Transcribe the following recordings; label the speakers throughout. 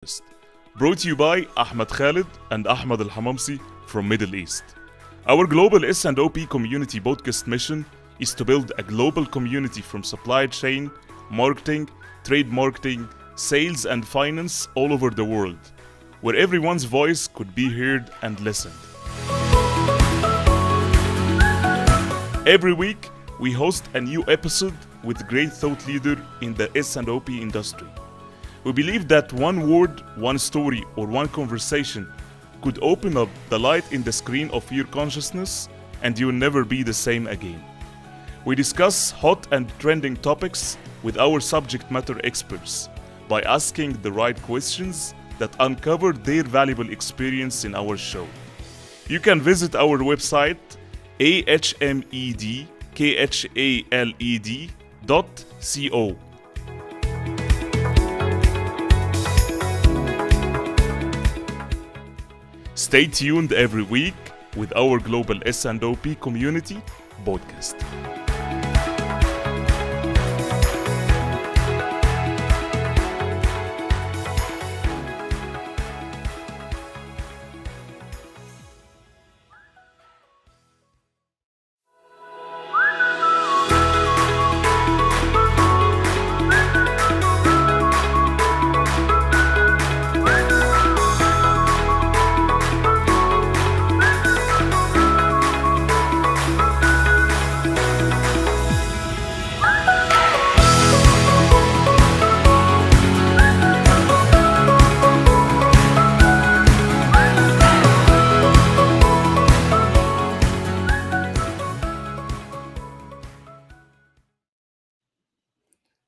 Speaker 1: podcast, brought to you by Ahmed Khalid and Ahmed Al Hamamsi from Middle East. Our Global S&OP Community podcast mission is to build a global community from supply chain, marketing, trade marketing, sales and finance all over the world, where everyone's voice could be heard and listened. Every week, we host a new episode with great thought leader in the S&OP industry. We believe that one word, one story, or one conversation could open up the light in the screen of your consciousness and you'll never be the same again. We discuss hot and trending topics with our subject matter experts by asking the right questions that uncover their valuable experience in our show. You can visit our website ahmedkhaled.co. Stay tuned every week with our Global S&OP Community podcast.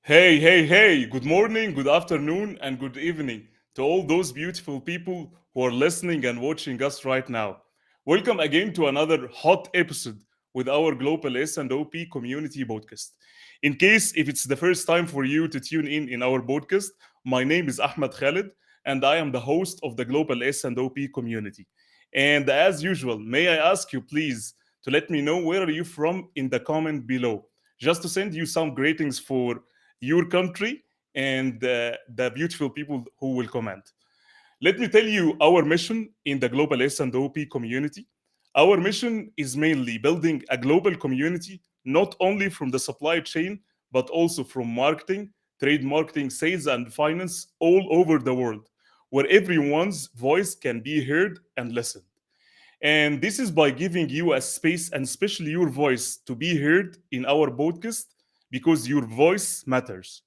Speaker 1: Hey, good morning, good afternoon, and good evening to all those beautiful people who are listening and watching us right now. Welcome again to another hot episode with our Global S&OP Community podcast. In case if it's the first time for you to tune in our podcast, my name is Ahmed Khalid, and I am the host of the Global S&OP Community. And as usual, may I ask you please to let me know where are you from in the comment below, just to send you some greetings for your country and the beautiful people who will comment. Let me tell you our mission in the Global S&OP community. Our mission is mainly building a global community, not only from the supply chain, but also from marketing, trade marketing, sales, and finance all over the world, where everyone's voice can be heard and listened. And this is by giving you a space and especially your voice to be heard in our podcast because your voice matters.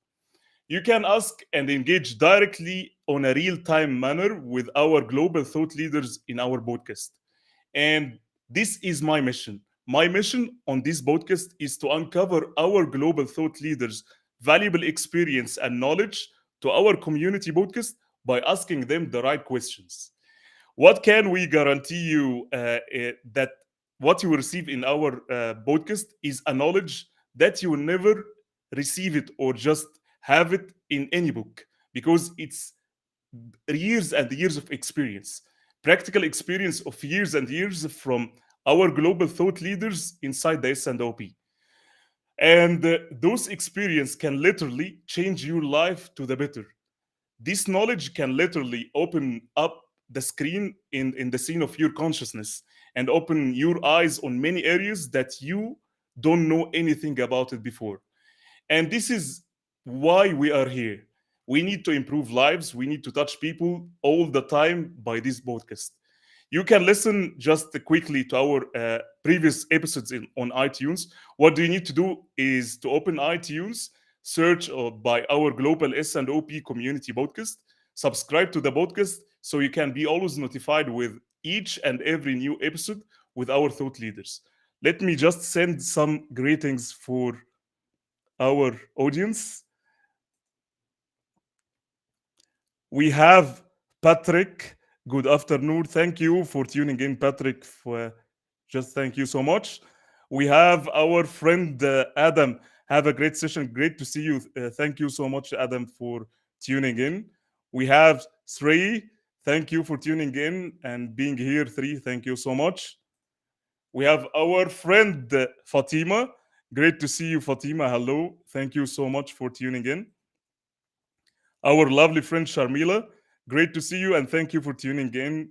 Speaker 1: You can ask and engage directly on a real time manner with our global thought leaders in our podcast. And this is my mission. My mission on this podcast is to uncover our global thought leaders' valuable experience and knowledge to our community podcast by asking them the right questions. What can we guarantee you that what you will receive in our podcast is a knowledge that you will never receive it or just have it in any book because it's years and years of experience, practical experience of years and years from our global thought leaders inside the S&OP. And those experience can literally change your life to the better. This knowledge can literally open up the screen in the scene of your consciousness and open your eyes on many areas that you don't know anything about it before. And this is why we are here. We need to improve lives. We need to touch people all the time by this podcast. You can listen just quickly to our previous episodes on iTunes. What do you need to do is to open iTunes, search by our Global S&OP Community podcast, subscribe to the podcast so you can be always notified with each and every new episode with our thought leaders. Let me just send some greetings for our audience. We have Patrick. Good afternoon. Thank you for tuning in, Patrick. Just thank you so much. We have our friend Adam. Have a great session. Great to see you. Thank you so much, Adam, for tuning in. We have Sri. Thank you for tuning in and being here. Sri, thank you so much. We have our friend Fatima. Great to see you, Fatima. Hello. Thank you so much for tuning in. Our lovely friend Sharmila. Great to see you and thank you for tuning in.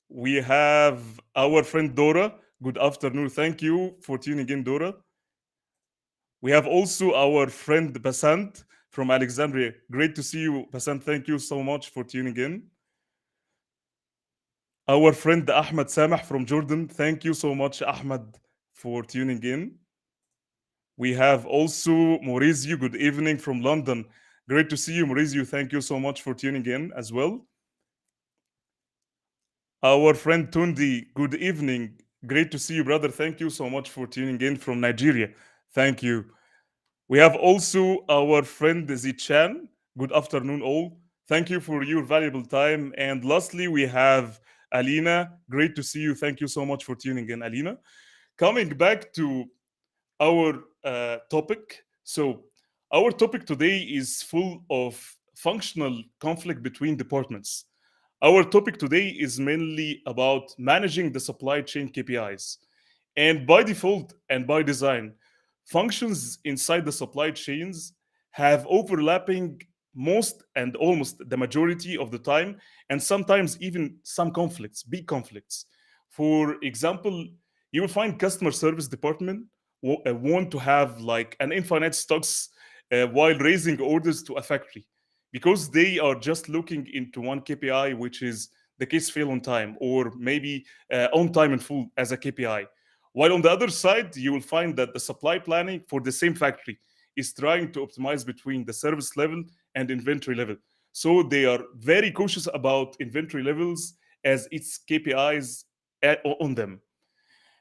Speaker 1: We have our friend Dora. Good afternoon. Thank you for tuning in, Dora. We have also our friend Basant from Alexandria. Great to see you, Basant. Thank you so much for tuning in. Our friend Ahmed Samah from Jordan. Thank you so much, Ahmed, for tuning in. We have also Maurizio. Good evening from London. Great to see you, Maurizio. Thank you so much for tuning in as well. Our friend Tundi, good evening. Great to see you, brother. Thank you so much for tuning in from Nigeria. Thank you. We have also our friend Zichan. Good afternoon, all. Thank you for your valuable time. And lastly, we have Alina. Great to see you. Thank you so much for tuning in, Alina. Coming back to our topic. So, our topic today is full of functional conflict between departments. Our topic today is mainly about managing the supply chain KPIs. And by default and by design, functions inside the supply chains have overlapping most and almost the majority of the time, and sometimes even some conflicts, big conflicts. For example, you will find customer service department want to have like an infinite stocks while raising orders to a factory because they are just looking into one KPI, which is the case fail on time or maybe on time in full as a KPI. While on the other side, you will find that the supply planning for the same factory is trying to optimize between the service level and inventory level. So they are very cautious about inventory levels as its KPIs on them.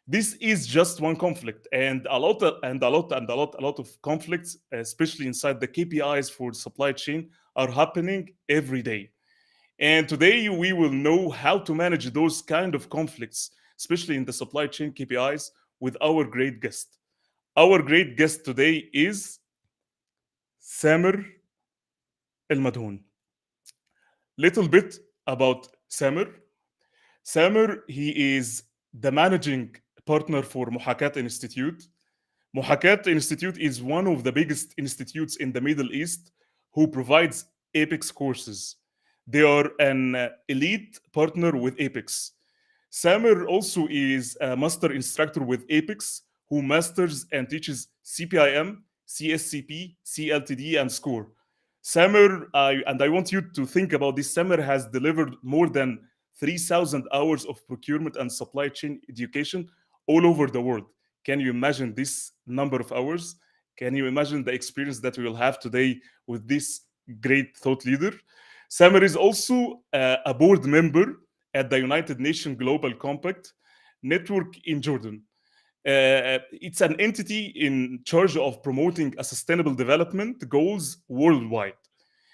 Speaker 1: This is just one conflict, and a lot of conflicts, especially inside the KPIs for supply chain, are happening every day. And today we will know how to manage those kind of conflicts, especially in the supply chain KPIs, with our great guest. Our great guest today is Samer Al Madhoun. Little bit about Samer. Samer, he is the managing partner for محاكاة Institute. محاكاة Institute is one of the biggest institutes in the Middle East who provides APICS courses. They are an elite partner with APICS. Samer also is a master instructor with APICS who masters and teaches CPIM, CSCP, CLTD, and SCOR. Samer, I want you to think about this. Samer has delivered more than 3,000 hours of procurement and supply chain education all over the world. Can you imagine this number of hours? Can you imagine the experience that we will have today with this great thought leader? Samer is also a board member at the United Nations Global Compact Network in Jordan. It's an entity in charge of promoting a sustainable development goals worldwide.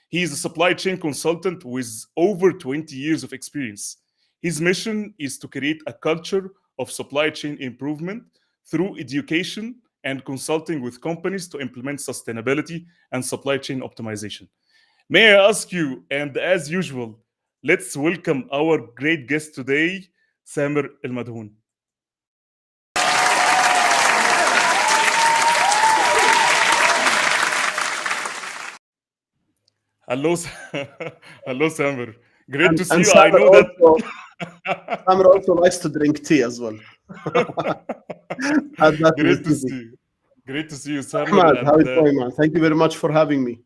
Speaker 1: He is a supply chain consultant with over 20 years of experience. His mission is to create a culture of supply chain improvement through education and consulting with companies to implement sustainability and supply chain optimization. May I ask you, and as usual, let's welcome our great guest today, Samer Al Madhoun. Hello, hello, Samer. Great to see
Speaker 2: And
Speaker 1: you. I know that.
Speaker 2: Samer also likes to drink tea as well. Add that to
Speaker 1: Great to
Speaker 2: his
Speaker 1: see
Speaker 2: CV.
Speaker 1: you. Great to see you, Samer.
Speaker 2: Ahmad, how
Speaker 1: And
Speaker 2: is it going, man? Thank you very much for having me.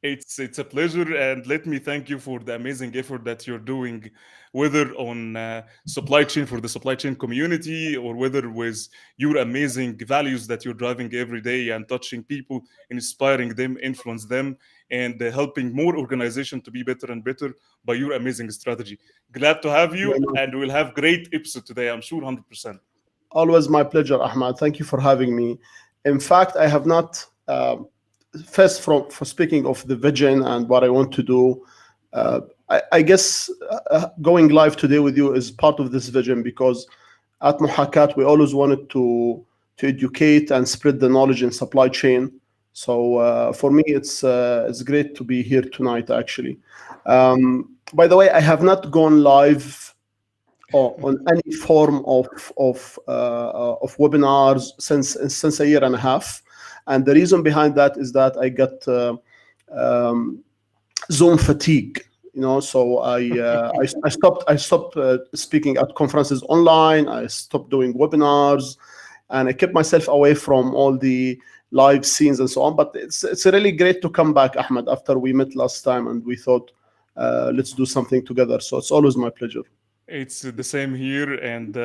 Speaker 1: it's a pleasure, and let me thank you for the amazing effort that you're doing, whether on supply chain for the supply chain community, or whether with your amazing values that you're driving every day and touching people, inspiring them, influence them, and helping more organizations to be better and better by your amazing strategy. Glad to have you,
Speaker 2: Very much.
Speaker 1: and we'll have great episode today. I'm sure 100%.
Speaker 2: Always my pleasure, Ahmad. Thank you for having me. In fact, I have not, first for speaking of the vision and what I want to do, I guess going live today with you is part of this vision because at محاكاة we always wanted to educate and spread the knowledge in supply chain. So for me, it's great to be here tonight, actually. By the way, I have not gone live on any form of webinars since a year and a half, and the reason behind that is that I got Zoom fatigue. So I stopped speaking at conferences online. I stopped doing webinars, and I kept myself away from all the live scenes and so on. But it's really great to come back, Ahmed, after we met last time and we thought, let's do something together. So it's always my pleasure.
Speaker 1: It's the same here, and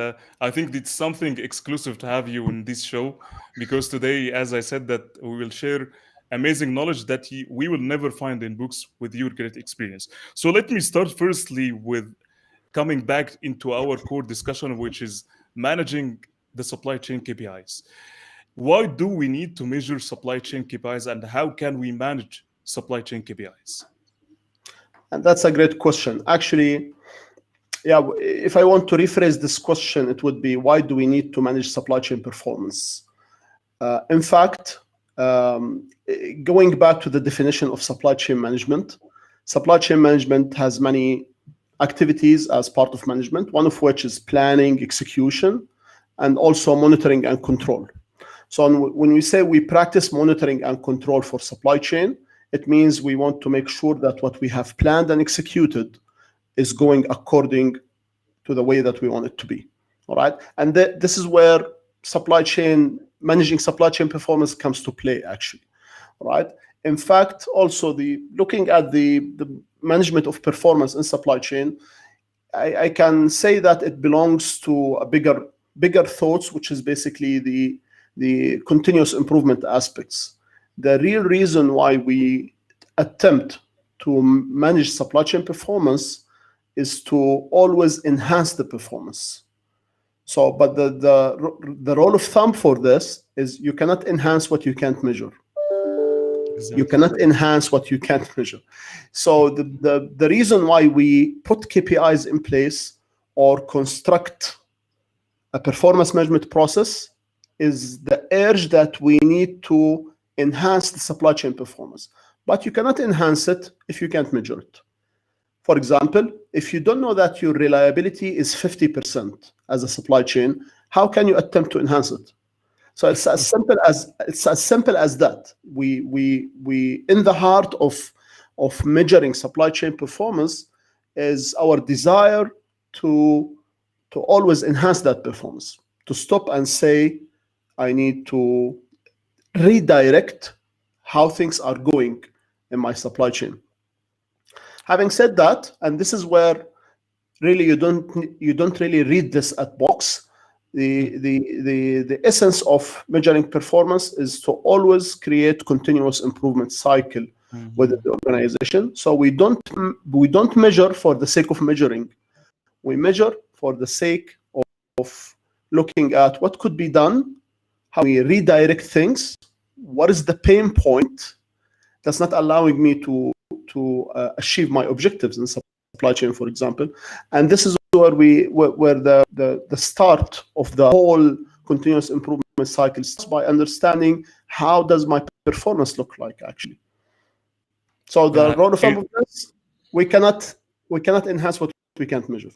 Speaker 1: I think it's something exclusive to have you in this show, because today, as I said, that we will share amazing knowledge that we will never find in books with your great experience. So let me start firstly with coming back into our core discussion, which is managing the supply chain KPIs. Why do we need to measure supply chain KPIs, and how can we manage supply chain KPIs?
Speaker 2: And that's a great question. Actually, yeah, if I want to rephrase this question, it would be, why do we need to manage supply chain performance? In fact, going back to the definition of supply chain management has many activities as part of management, one of which is planning, execution, and also monitoring and control. So when we say we practice monitoring and control for supply chain, it means we want to make sure that what we have planned and executed is going according to the way that we want it to be. All right. And this is where managing supply chain performance comes to play, actually. All right. In fact, also looking at the management of performance in supply chain, I can say that it belongs to a bigger thoughts, which is basically the continuous improvement aspects. The real reason why we attempt to manage supply chain performance is to always enhance the performance. So, but the rule of thumb for this is you cannot enhance what you can't measure. Exactly. You cannot enhance what you can't measure. So the reason why we put KPIs in place or construct a performance measurement process is the urge that we need to enhance the supply chain performance. But you cannot enhance it if you can't measure it. For example, if you don't know that your reliability is 50% as a supply chain, how can you attempt to enhance it? So it's as simple as that. We in the heart of measuring supply chain performance is our desire to always enhance that performance, to stop and say, I need to redirect how things are going in my supply chain. Having said that, and this is where really you don't really read this at box. The essence of measuring performance is to always create continuous improvement cycle within the organization. So we don't measure for the sake of measuring. We measure for the sake of looking at what could be done, how we redirect things, what is the pain point that's not allowing me to achieve my objectives in supply chain, for example. And this is where the start of the whole continuous improvement cycle starts, by understanding how does my performance look like, actually. So the rule of thumb of this, we cannot enhance what we can't measure.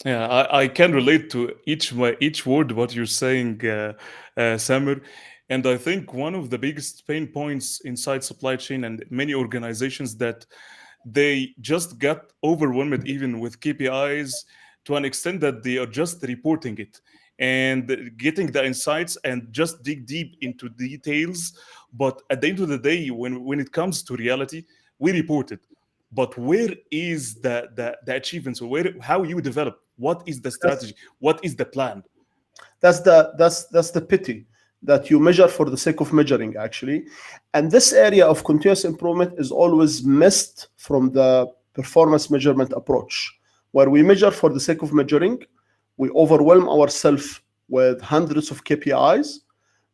Speaker 1: Yeah, I can relate to each word what you're saying, Samer. And I think one of the biggest pain points inside supply chain and many organizations, that they just got overwhelmed even with KPIs to an extent that they are just reporting it and getting the insights and just dig deep into details. But at the end of the day, when it comes to reality, we report it. But where is the achievements? How you develop? What is the strategy? What is the plan?
Speaker 2: That's the pity, that you measure for the sake of measuring, actually. And this area of continuous improvement is always missed from the performance measurement approach, where we measure for the sake of measuring. We overwhelm ourselves with hundreds of KPIs,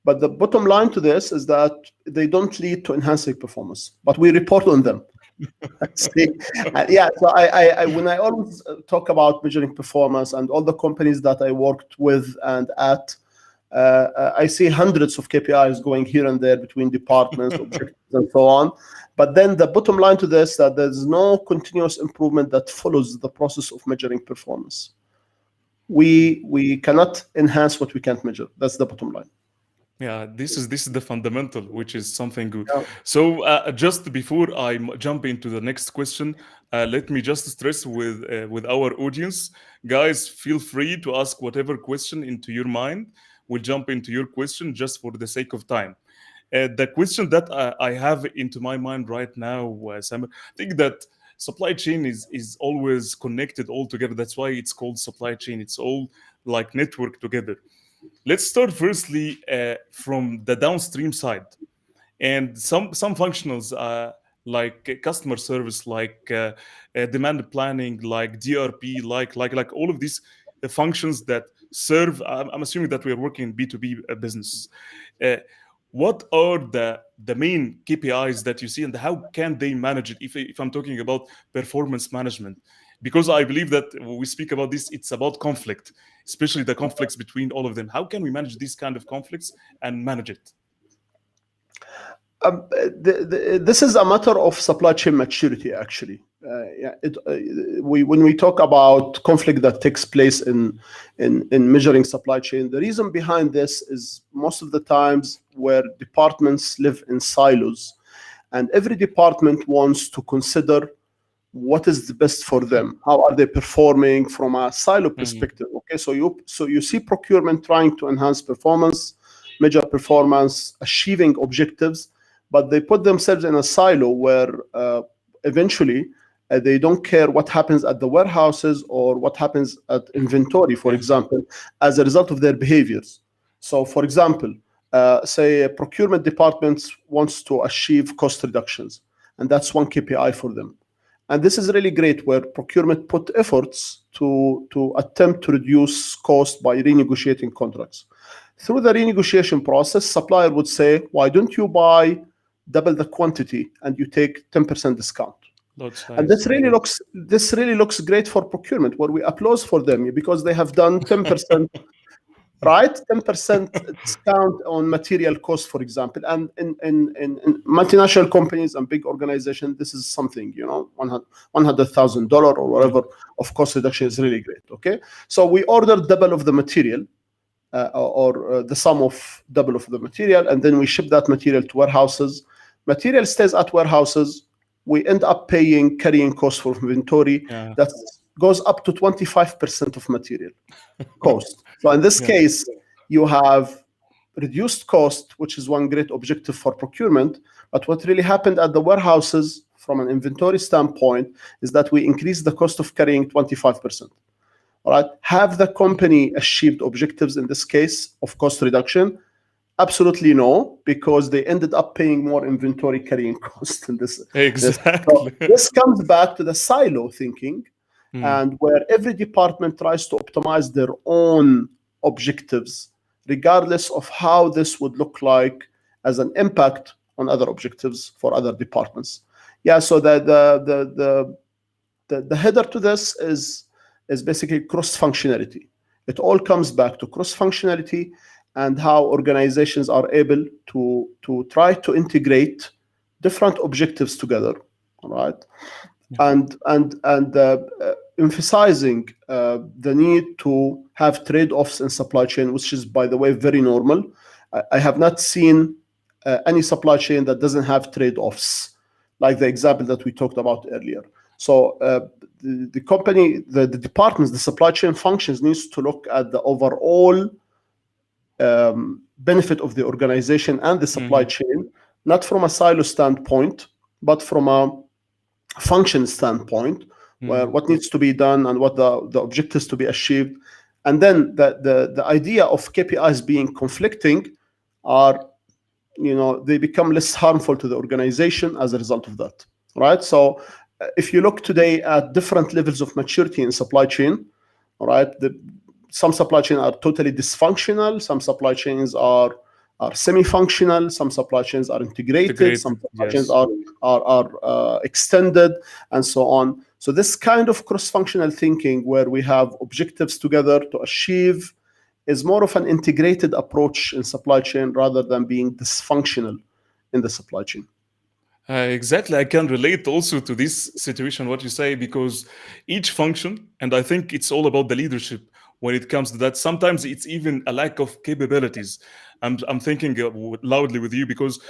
Speaker 2: but the bottom line to this is that they don't lead to enhancing performance, but we report on them. Yeah, so I when I always talk about measuring performance and all the companies that I worked with and at, I see hundreds of KPIs going here and there between departments, objectives, and so on. But then the bottom line to this, that there's no continuous improvement that follows the process of measuring performance. We cannot enhance what we can't measure. That's the bottom line.
Speaker 1: Yeah, this is the fundamental, which is something good.
Speaker 2: Yeah.
Speaker 1: So just before I jump into the next question, let me just stress with our audience, guys, feel free to ask whatever question into your mind. We'll jump into your question just for the sake of time. The question that I have into my mind right now, Sam, I think that supply chain is always connected all together. That's why it's called supply chain. It's all like network together. Let's start firstly from the downstream side, and some functionals like customer service, like demand planning, like DRP, like all of these functions that serve. I'm assuming that we are working in B2B business. Uh, what are the main KPIs that you see, and how can they manage it? If I'm talking about performance management, because I believe that when we speak about this, it's about conflict, especially the conflicts between all of them. How can we manage these kind of conflicts and manage it?
Speaker 2: This is a matter of supply chain maturity, actually. Yeah, when we talk about conflict that takes place in measuring supply chain, the reason behind this is most of the times where departments live in silos, and every department wants to consider what is the best for them. How are they performing from a silo
Speaker 1: Mhm.
Speaker 2: perspective? Okay, so you see procurement trying to enhance performance, measure performance, achieving objectives, but they put themselves in a silo where eventually they don't care what happens at the warehouses or what happens at inventory, for
Speaker 1: Yeah.
Speaker 2: example, as a result of their behaviors. So, for example, say a procurement department wants to achieve cost reductions, and that's one KPI for them. And this is really great where procurement put efforts to attempt to reduce cost by renegotiating contracts. Through the renegotiation process, supplier would say, why don't you buy double the quantity and you take 10% discount?
Speaker 1: Lot
Speaker 2: And
Speaker 1: size. Yeah.
Speaker 2: this really looks great for procurement, where we applause for them because they have done 10%, right? 10% discount on material cost, for example. And in multinational companies and big organizations, this is something, $100,000 or
Speaker 1: Yeah.
Speaker 2: whatever of cost reduction is really great. Okay. So we order double of the material, or the sum of double of the material, and then we ship that material to warehouses. Material stays at warehouses. We end up paying carrying costs for inventory
Speaker 1: Yeah.
Speaker 2: that goes up to 25% of material cost. So in this
Speaker 1: Yeah.
Speaker 2: case, you have reduced cost, which is one great objective for procurement. But what really happened at the warehouses from an inventory standpoint is that we increased the cost of carrying 25%. All right. Have the company achieved objectives in this case of cost reduction? Absolutely no, because they ended up paying more inventory carrying cost in this. So
Speaker 1: Exactly.
Speaker 2: this comes back to the silo thinking,
Speaker 1: Mm.
Speaker 2: and where every department tries to optimize their own objectives, regardless of how this would look like as an impact on other objectives for other departments. Yeah, so the header to this is basically cross functionality. It all comes back to cross functionality and how organizations are able to try to integrate different objectives together. All right,
Speaker 1: Yeah.
Speaker 2: and emphasizing the need to have trade-offs in supply chain, which is, by the way, very normal. I have not seen any supply chain that doesn't have trade-offs, like the example that we talked about earlier. So the company, the departments, the supply chain functions needs to look at the overall benefit of the organization and the supply
Speaker 1: Mhm.
Speaker 2: chain, not from a silo standpoint, but from a function standpoint, where
Speaker 1: Mhm.
Speaker 2: what needs to be done and what the objectives to be achieved. And then the idea of KPIs being conflicting are, they become less harmful to the organization as a result of that, right? So if you look today at different levels of maturity in supply chain, all right, some supply chains are totally dysfunctional, some supply chains are semi-functional, some supply chains are integrated, some
Speaker 1: Integrated.
Speaker 2: supply chains
Speaker 1: Yes.
Speaker 2: are extended, and so on. So this kind of cross-functional thinking, where we have objectives together to achieve, is more of an integrated approach in supply chain rather than being dysfunctional in the supply chain.
Speaker 1: Exactly. I can relate also to this situation, what you say, because each function, and I think it's all about the leadership when it comes to that. Sometimes it's even a lack of capabilities. I'm thinking loudly with you, because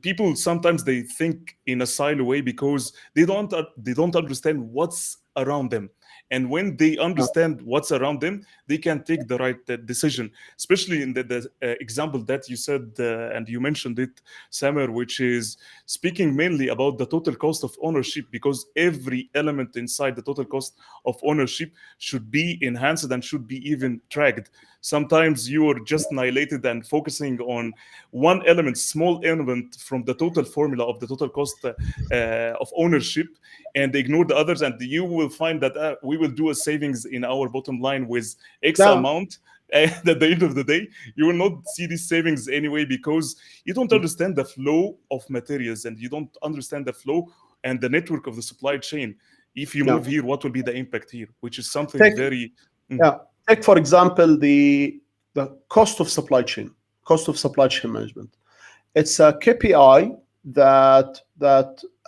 Speaker 1: people sometimes they think in a silo way, because they don't understand what's around them. And when they understand what's around them, they can take the right decision. Especially in the example that you said, and you mentioned it, Samer, which is speaking mainly about the total cost of ownership, because every element inside the total cost of ownership should be enhanced and should be even tracked. Sometimes you are just annihilated and focusing on one element, small element from the total formula of the total cost of ownership, and ignore the others, and you will find that we will do a savings in our bottom line with X
Speaker 2: Yeah.
Speaker 1: amount. And at the end of the day, you will not see these savings anyway, because you don't understand the flow of materials, and you don't understand the flow and the network of the supply chain. If you
Speaker 2: Yeah.
Speaker 1: move here, what will be the impact here? Which is something
Speaker 2: Take
Speaker 1: very
Speaker 2: yeah. Take for example the cost of supply chain, management. It's a KPI that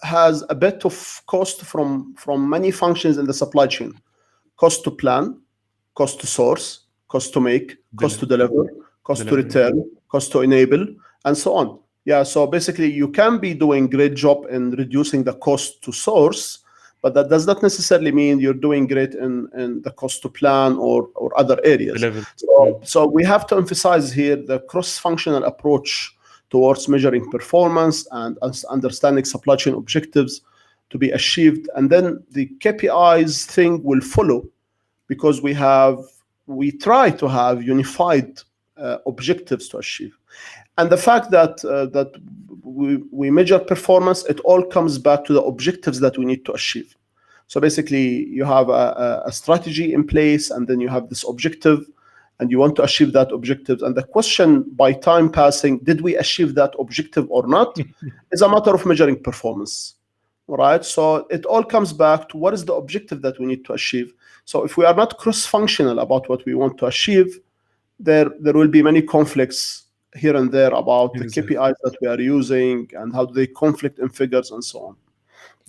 Speaker 2: has a bit of cost from many functions in the supply chain: cost to plan, cost to source, cost to make, cost to deliver, cost to
Speaker 1: delivery.
Speaker 2: return, cost to enable, and so on. Yeah, so basically you can be doing great job in reducing the cost to source, but that does not necessarily mean you're doing great in the cost to plan or other areas.
Speaker 1: Delivery.
Speaker 2: So we have to emphasize here the cross-functional approach towards measuring performance and understanding supply chain objectives to be achieved. And then the KPIs thing will follow, because we try to have unified objectives to achieve. And the fact that we measure performance, it all comes back to the objectives that we need to achieve. So basically, you have a strategy in place, and then you have this objective, and you want to achieve that objective. And the question, by time passing, did we achieve that objective or not, is a matter of measuring performance. All right. So it all comes back to what is the objective that we need to achieve. So if we are not cross-functional about what we want to achieve, there will be many conflicts here and there about the KPIs that we are using and how do they conflict in figures and so on.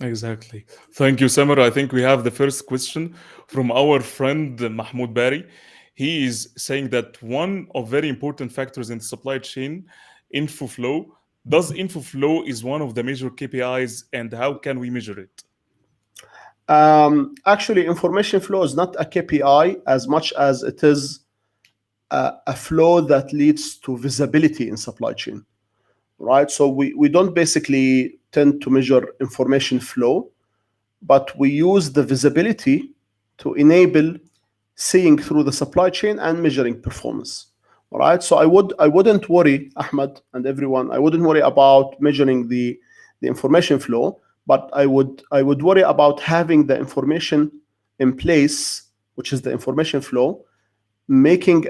Speaker 1: Exactly. Thank you, Samer. I think we have the first question from our friend Mahmoud Bari. He is saying that one of very important factors in the supply chain, info flow. Does info flow is one of the major KPIs, and how can we measure it?
Speaker 2: Actually, information flow is not a KPI as much as it is a flow that leads to visibility in supply chain, right? So we don't basically tend to measure information flow, but we use the visibility to enable seeing through the supply chain and measuring performance. All right. So I wouldn't worry, Ahmed and everyone. I wouldn't worry about measuring the information flow, but I would worry about having the information in place, which is the information flow, making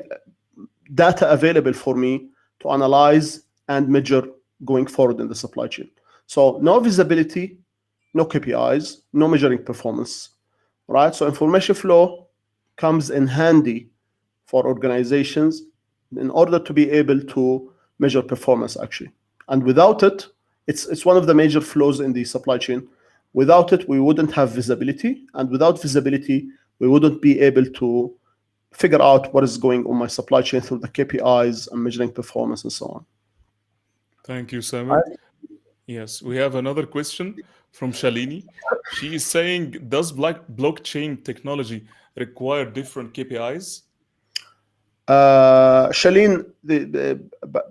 Speaker 2: data available for me to analyze and measure going forward in the supply chain. So no visibility, no KPIs, no measuring performance, right? So information flow comes in handy for organizations in order to be able to measure performance, actually. And without it, it's one of the major flows in the supply chain. Without it, we wouldn't have visibility, and without visibility, we wouldn't be able to figure out what is going on my supply chain through the KPIs and measuring performance and so on.
Speaker 1: Thank you, Samer. Yes, we have another question from Shalini. She is saying, does blockchain technology require different KPIs?
Speaker 2: Shalene,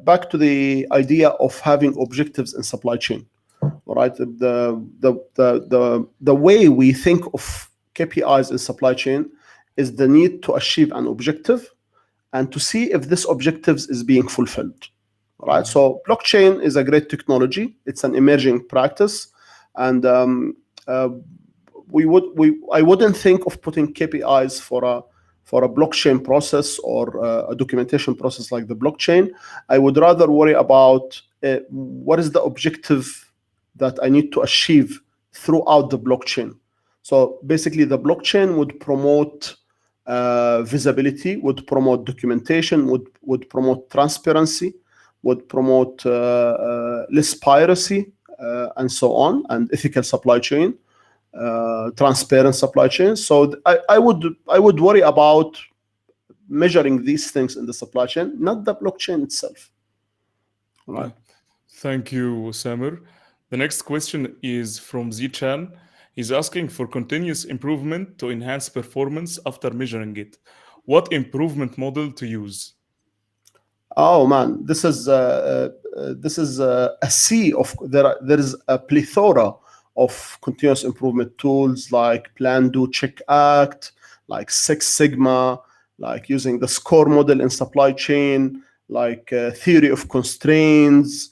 Speaker 2: back to the idea of having objectives in supply chain. All right, the way we think of KPIs in supply chain is the need to achieve an objective and to see if this objective is being fulfilled. All right, so blockchain is a great technology. It's an emerging practice, and I wouldn't think of putting KPIs for a blockchain process or a documentation process like the blockchain. I would rather worry about what is the objective that I need to achieve throughout the blockchain. So basically, the blockchain would promote visibility, would promote documentation, would promote transparency, would promote less piracy, and so on, and ethical supply chain, transparent supply chain. So I would worry about measuring these things in the supply chain, not the blockchain itself. Right.
Speaker 1: Thank you, Samer. The next question is from Zichan. He's asking for continuous improvement to enhance performance after measuring it. What improvement model to use?
Speaker 2: Oh man, this is a sea of there is a plethora of continuous improvement tools like Plan, Do, Check, Act, like Six Sigma, like using the SCOR model in supply chain, like theory of constraints.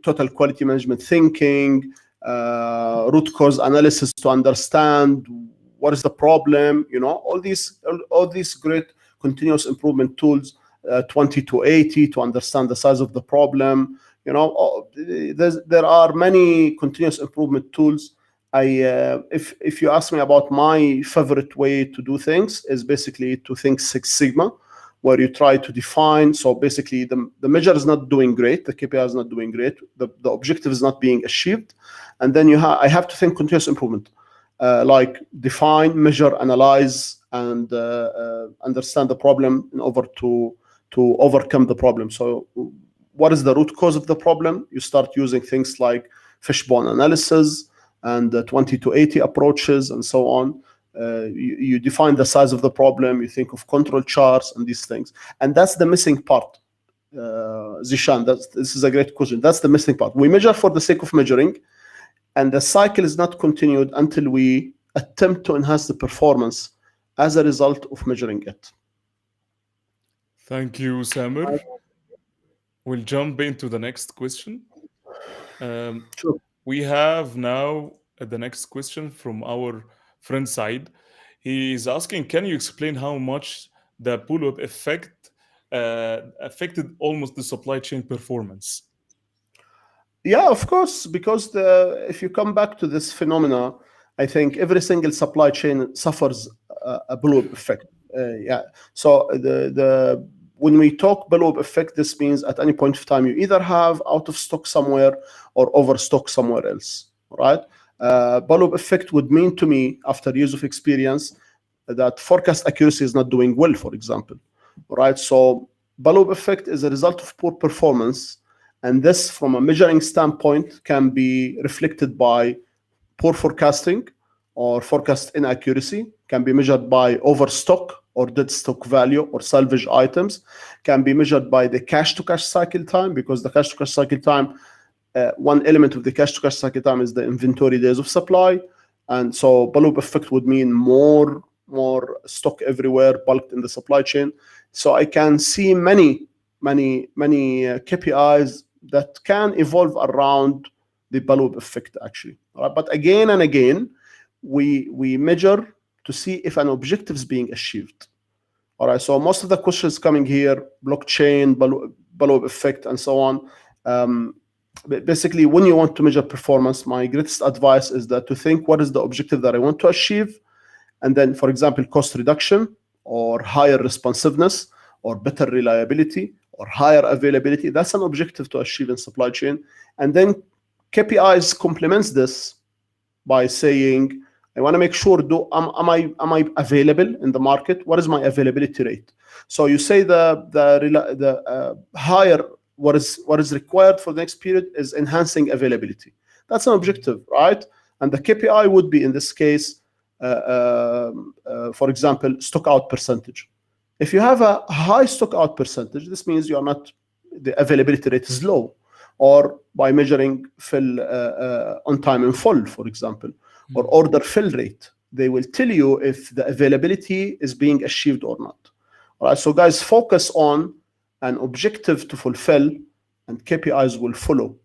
Speaker 2: Total quality management thinking, root cause analysis to understand what is the problem. All these great continuous improvement tools, 20 to 80 to understand the size of the problem. There are many continuous improvement tools. If you ask me about my favorite way to do things, is basically to think Six Sigma, where you try to define. So basically, the measure is not doing great, the KPI is not doing great, the objective is not being achieved, and then I have to think continuous improvement, like define, measure, analyze, and understand the problem in order to overcome the problem. So what is the root cause of the problem? You start using things like fishbone analysis and 20 to 80 approaches and so on. You define the size of the problem, you think of control charts and these things. And that's the missing part. Zishan, this is a great question. That's the missing part. We measure for the sake of measuring, and the cycle is not continued until we attempt to enhance the performance as a result of measuring it.
Speaker 1: Thank you, Samer. We'll jump into the next question.
Speaker 2: Sure.
Speaker 1: We have now the next question from our friend Said. He is asking, can you explain how much the pull-up effect affected almost the supply chain performance?
Speaker 2: Yeah, of course, because if you come back to this phenomena, I think every single supply chain suffers a blow-up effect. So when we talk blow-up effect, this means at any point of time you either have out of stock somewhere or overstock somewhere else, right? Blow-up effect would mean to me, after years of experience, that forecast accuracy is not doing well, for example, right? So blow-up effect is a result of poor performance. And this, from a measuring standpoint, can be reflected by poor forecasting or forecast inaccuracy, can be measured by overstock or dead stock value or salvage items, can be measured by the cash-to-cash cycle time, because the cash-to-cash cycle time, one element of the cash-to-cash cycle time is the inventory days of supply. And so blow-up effect would mean more stock everywhere, bulked in the supply chain. So I can see many KPIs that can evolve around the blow-up effect, actually. Right? But again and again, we measure to see if an objective is being achieved. All right. So most of the questions coming here, blockchain, blow-up effect, and so on. Basically, when you want to measure performance, my greatest advice is that to think what is the objective that I want to achieve, and then, for example, cost reduction or higher responsiveness or better reliability or higher availability. That's an objective to achieve in supply chain. And then KPIs complements this by saying, I want to make sure, am I available in the market? What is my availability rate? So you say the higher, what is required for the next period is enhancing availability. That's an objective, right? And the KPI would be, in this case, for example, stock out percentage. If you have a high stock out percentage, this means the availability rate is low. Or by measuring fill on time in full, for example, or order fill rate, they will tell you if the availability is being achieved or not. All right, so guys, focus on an objective to fulfill, and KPIs will follow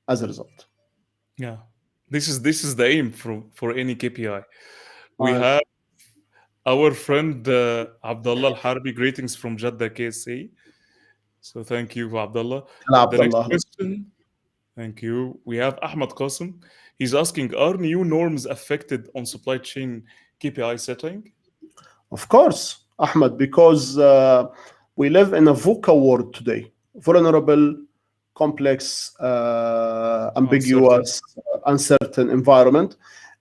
Speaker 2: as a result.
Speaker 1: Yeah, this is the aim for any KPI. We have our friend Abdullah Al-Harbi. Greetings from Jeddah, KSA. So thank you, Abdullah. The next question. Thank you. We have Ahmad Qasim. He's asking, are new norms affected on supply chain KPI setting?
Speaker 2: Of course, Ahmad, because we live in a VUCA world today. Vulnerable, complex, ambiguous, uncertain environment.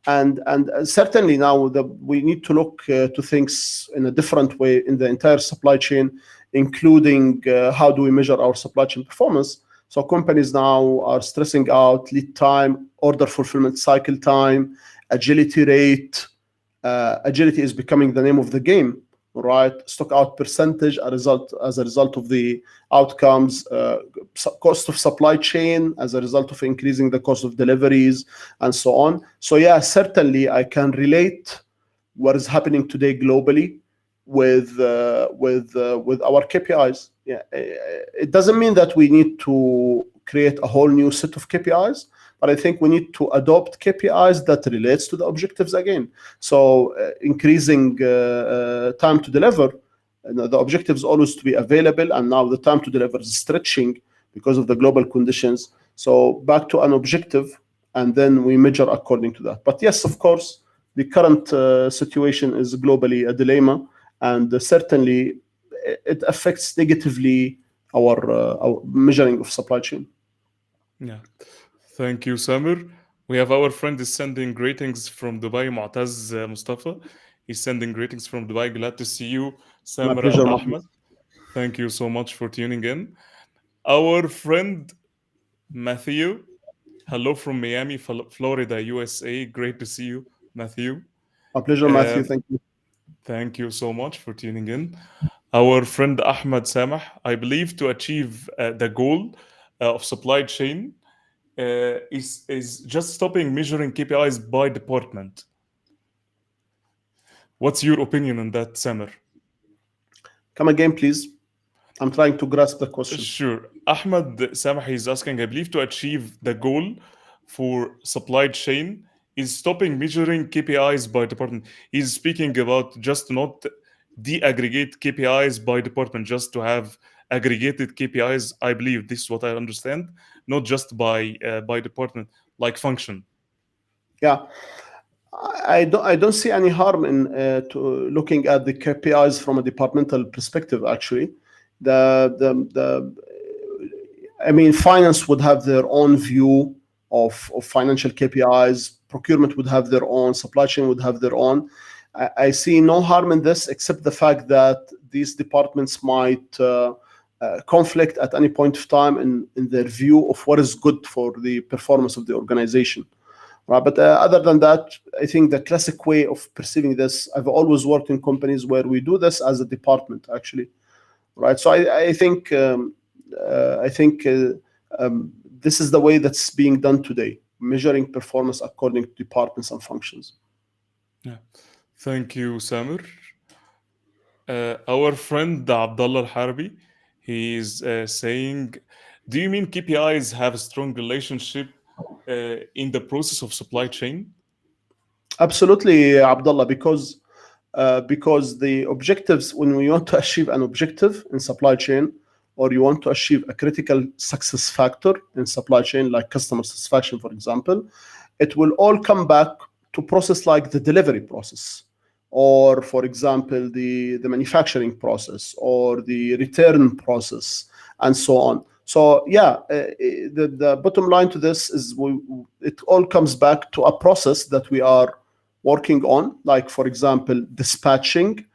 Speaker 2: And certainly now we need to look to things in a different way in the entire supply chain, including how do we measure our supply chain performance. So companies now are stressing out lead time, order fulfillment cycle time, agility rate. Agility is becoming the name of the game, right? Stock out percentage as a result of the outcomes, cost of supply chain as a result of increasing the cost of deliveries, and so on. So yeah, certainly I can relate what is happening today globally with our KPIs. Yeah, it doesn't mean that we need to create a whole new set of KPIs, but I think we need to adopt KPIs that relates to the objectives again. So increasing time to deliver, the objectives always to be available, and now the time to deliver is stretching because of the global conditions. So back to an objective, and then we measure according to that. But yes, of course, the current situation is globally a dilemma, and certainly it affects negatively our measuring of supply chain.
Speaker 1: Yeah. Thank you, Samer. We have our friend is sending greetings from Dubai, Mu'taz Mustafa. He's sending greetings from Dubai. Glad to see you,
Speaker 2: My
Speaker 1: Samer
Speaker 2: pleasure,
Speaker 1: and
Speaker 2: Mahmoud.
Speaker 1: Ahmed. Thank you so much for tuning in. Our friend Matthew, hello from Miami, Florida, USA. Great to see you, Matthew.
Speaker 2: My pleasure, Matthew.
Speaker 1: Um,
Speaker 2: Thank you.
Speaker 1: Thank you so much for tuning in. Our friend Ahmed Samah, I believe to achieve the goal of supply chain is just stopping measuring KPIs by department. What's your opinion on that, Samir?
Speaker 2: Come again, please. I'm trying to grasp the question.
Speaker 1: Sure. Ahmed Samah is asking, I believe to achieve the goal for supply chain is stopping measuring KPIs by department. He's speaking about just not de-aggregate KPIs by department, just to have aggregated KPIs. I believe this is what I understand, not just by department, like function.
Speaker 2: Yeah, I don't see any harm in to looking at the KPIs from a departmental perspective. Actually, the I mean, finance would have their own view of financial KPIs. Procurement would have their own. Supply chain would have their own. I see no harm in this, except the fact that these departments might conflict at any point of time in their view of what is good for the performance of the organization. Right? But other than that, I think the classic way of perceiving this, I've always worked in companies where we do this as a department, actually. Right? So I think this is the way that's being done today, measuring performance according to departments and functions.
Speaker 1: Yeah. Thank you, Samir. Our friend Abdullah Al-Harbi, he is saying, do you mean KPIs have a strong relationship in the process of supply chain?
Speaker 2: Absolutely, Abdullah, because the objectives, when we want to achieve an objective in supply chain, or you want to achieve a critical success factor in supply chain, like customer satisfaction, for example, it will all come back to process like the delivery process, or for example, the manufacturing process, or the return process, and so on. So yeah, the bottom line to this is it all comes back to a process that we are working on, like for example, dispatching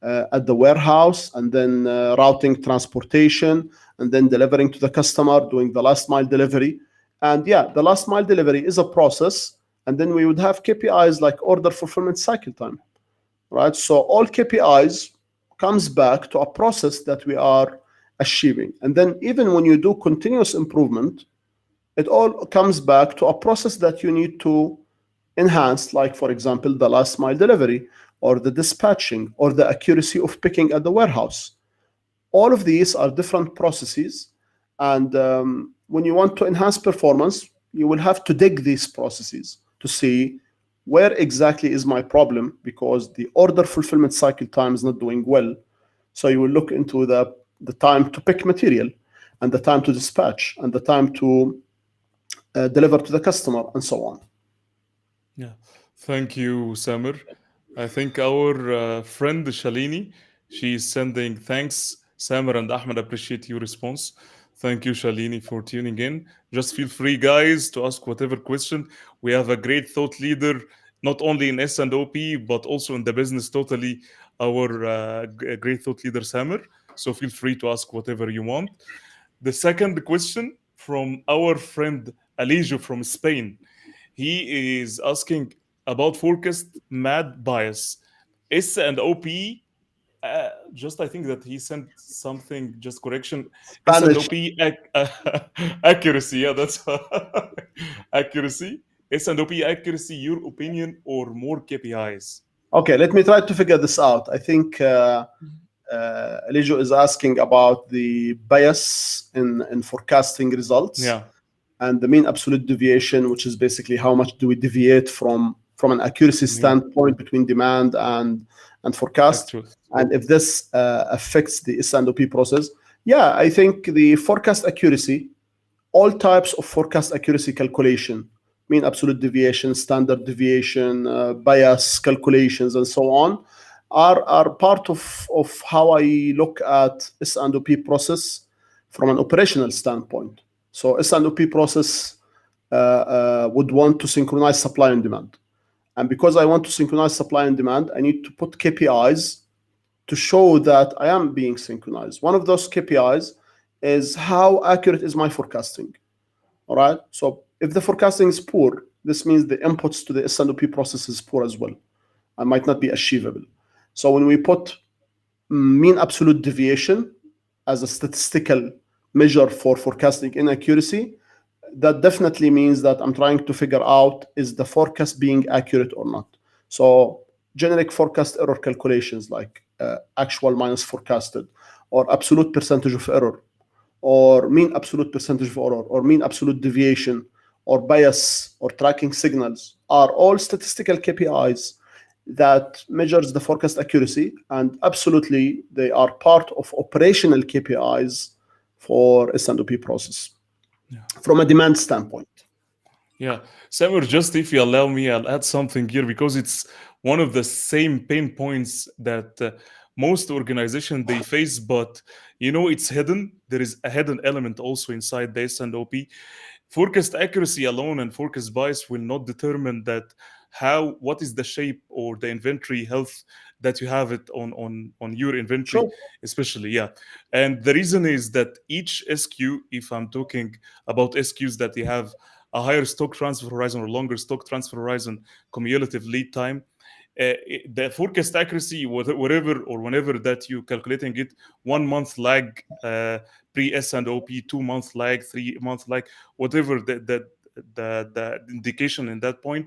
Speaker 2: at the warehouse, and then routing transportation, and then delivering to the customer, doing the last mile delivery. And yeah, the last mile delivery is a process. And then we would have KPIs like order fulfillment cycle time, right? So all KPIs comes back to a process that we are achieving. And then even when you do continuous improvement, it all comes back to a process that you need to enhance, like for example, the last mile delivery, or the dispatching, or the accuracy of picking at the warehouse. All of these are different processes, and when you want to enhance performance, you will have to dig these processes to see where exactly is my problem, because the order fulfillment cycle time is not doing well. So you will look into the time to pick material, and the time to dispatch, and the time to deliver to the customer, and so on.
Speaker 1: Yeah. Thank you, Samir. I think our friend Shalini, she's sending thanks. Samir and Ahmed, appreciate your response. Thank you, Shalini, for tuning in. Just feel free, guys, to ask whatever question. We have a great thought leader not only in S&OP, but also in the business totally, our great thought leader, Samer. So feel free to ask whatever you want. The second question from our friend Alijo from Spain. He is asking about forecast mad bias. S and OP, just I think that he sent something, just correction. S and
Speaker 2: Spanish.
Speaker 1: OP accuracy. Yeah, that's accuracy. S and OP accuracy, your opinion, or more KPIs?
Speaker 2: Okay, let me try to figure this out. I think Elijo is asking about the bias in forecasting results
Speaker 1: Yeah,
Speaker 2: and the mean absolute deviation, which is basically how much do we deviate from an accuracy
Speaker 1: mean
Speaker 2: standpoint between demand and forecast,
Speaker 1: actual.
Speaker 2: and if this affects the S&OP process. Yeah, I think the forecast accuracy, all types of forecast accuracy calculation, mean absolute deviation, standard deviation, bias calculations, and so on, are part of how I look at S&OP process from an operational standpoint. So S&OP process would want to synchronize supply and demand. And because I want to synchronize supply and demand, I need to put KPIs to show that I am being synchronized. One of those KPIs is how accurate is my forecasting. All right. So if the forecasting is poor, this means the inputs to the S&OP process is poor as well and might not be achievable. So when we put mean absolute deviation as a statistical measure for forecasting inaccuracy, that definitely means that I'm trying to figure out, is the forecast being accurate or not. So generic forecast error calculations like actual minus forecasted, or absolute percentage of error, or mean absolute percentage of error, or mean absolute deviation, or bias, or tracking signals, are all statistical KPIs that measures the forecast accuracy, and absolutely they are part of operational KPIs for S&OP process
Speaker 1: Yeah.
Speaker 2: from a demand standpoint.
Speaker 1: Yeah, Samuel, just if you allow me, I'll add something here because it's one of the same pain points that most organizations they face, but it's hidden. There is a hidden element also inside the S&OP. Forecast accuracy alone and forecast bias will not determine that what is the shape or the inventory health that you have it on your inventory,
Speaker 2: Sure.
Speaker 1: especially. Yeah, and the reason is that each SQ, if I'm talking about SQs that you have a higher stock transfer horizon or longer stock transfer horizon, cumulative lead time, the forecast accuracy, whatever or whenever that you calculating it, 1 month lag, pre S and OP, 2 month lag, 3 month lag, whatever the indication in that point,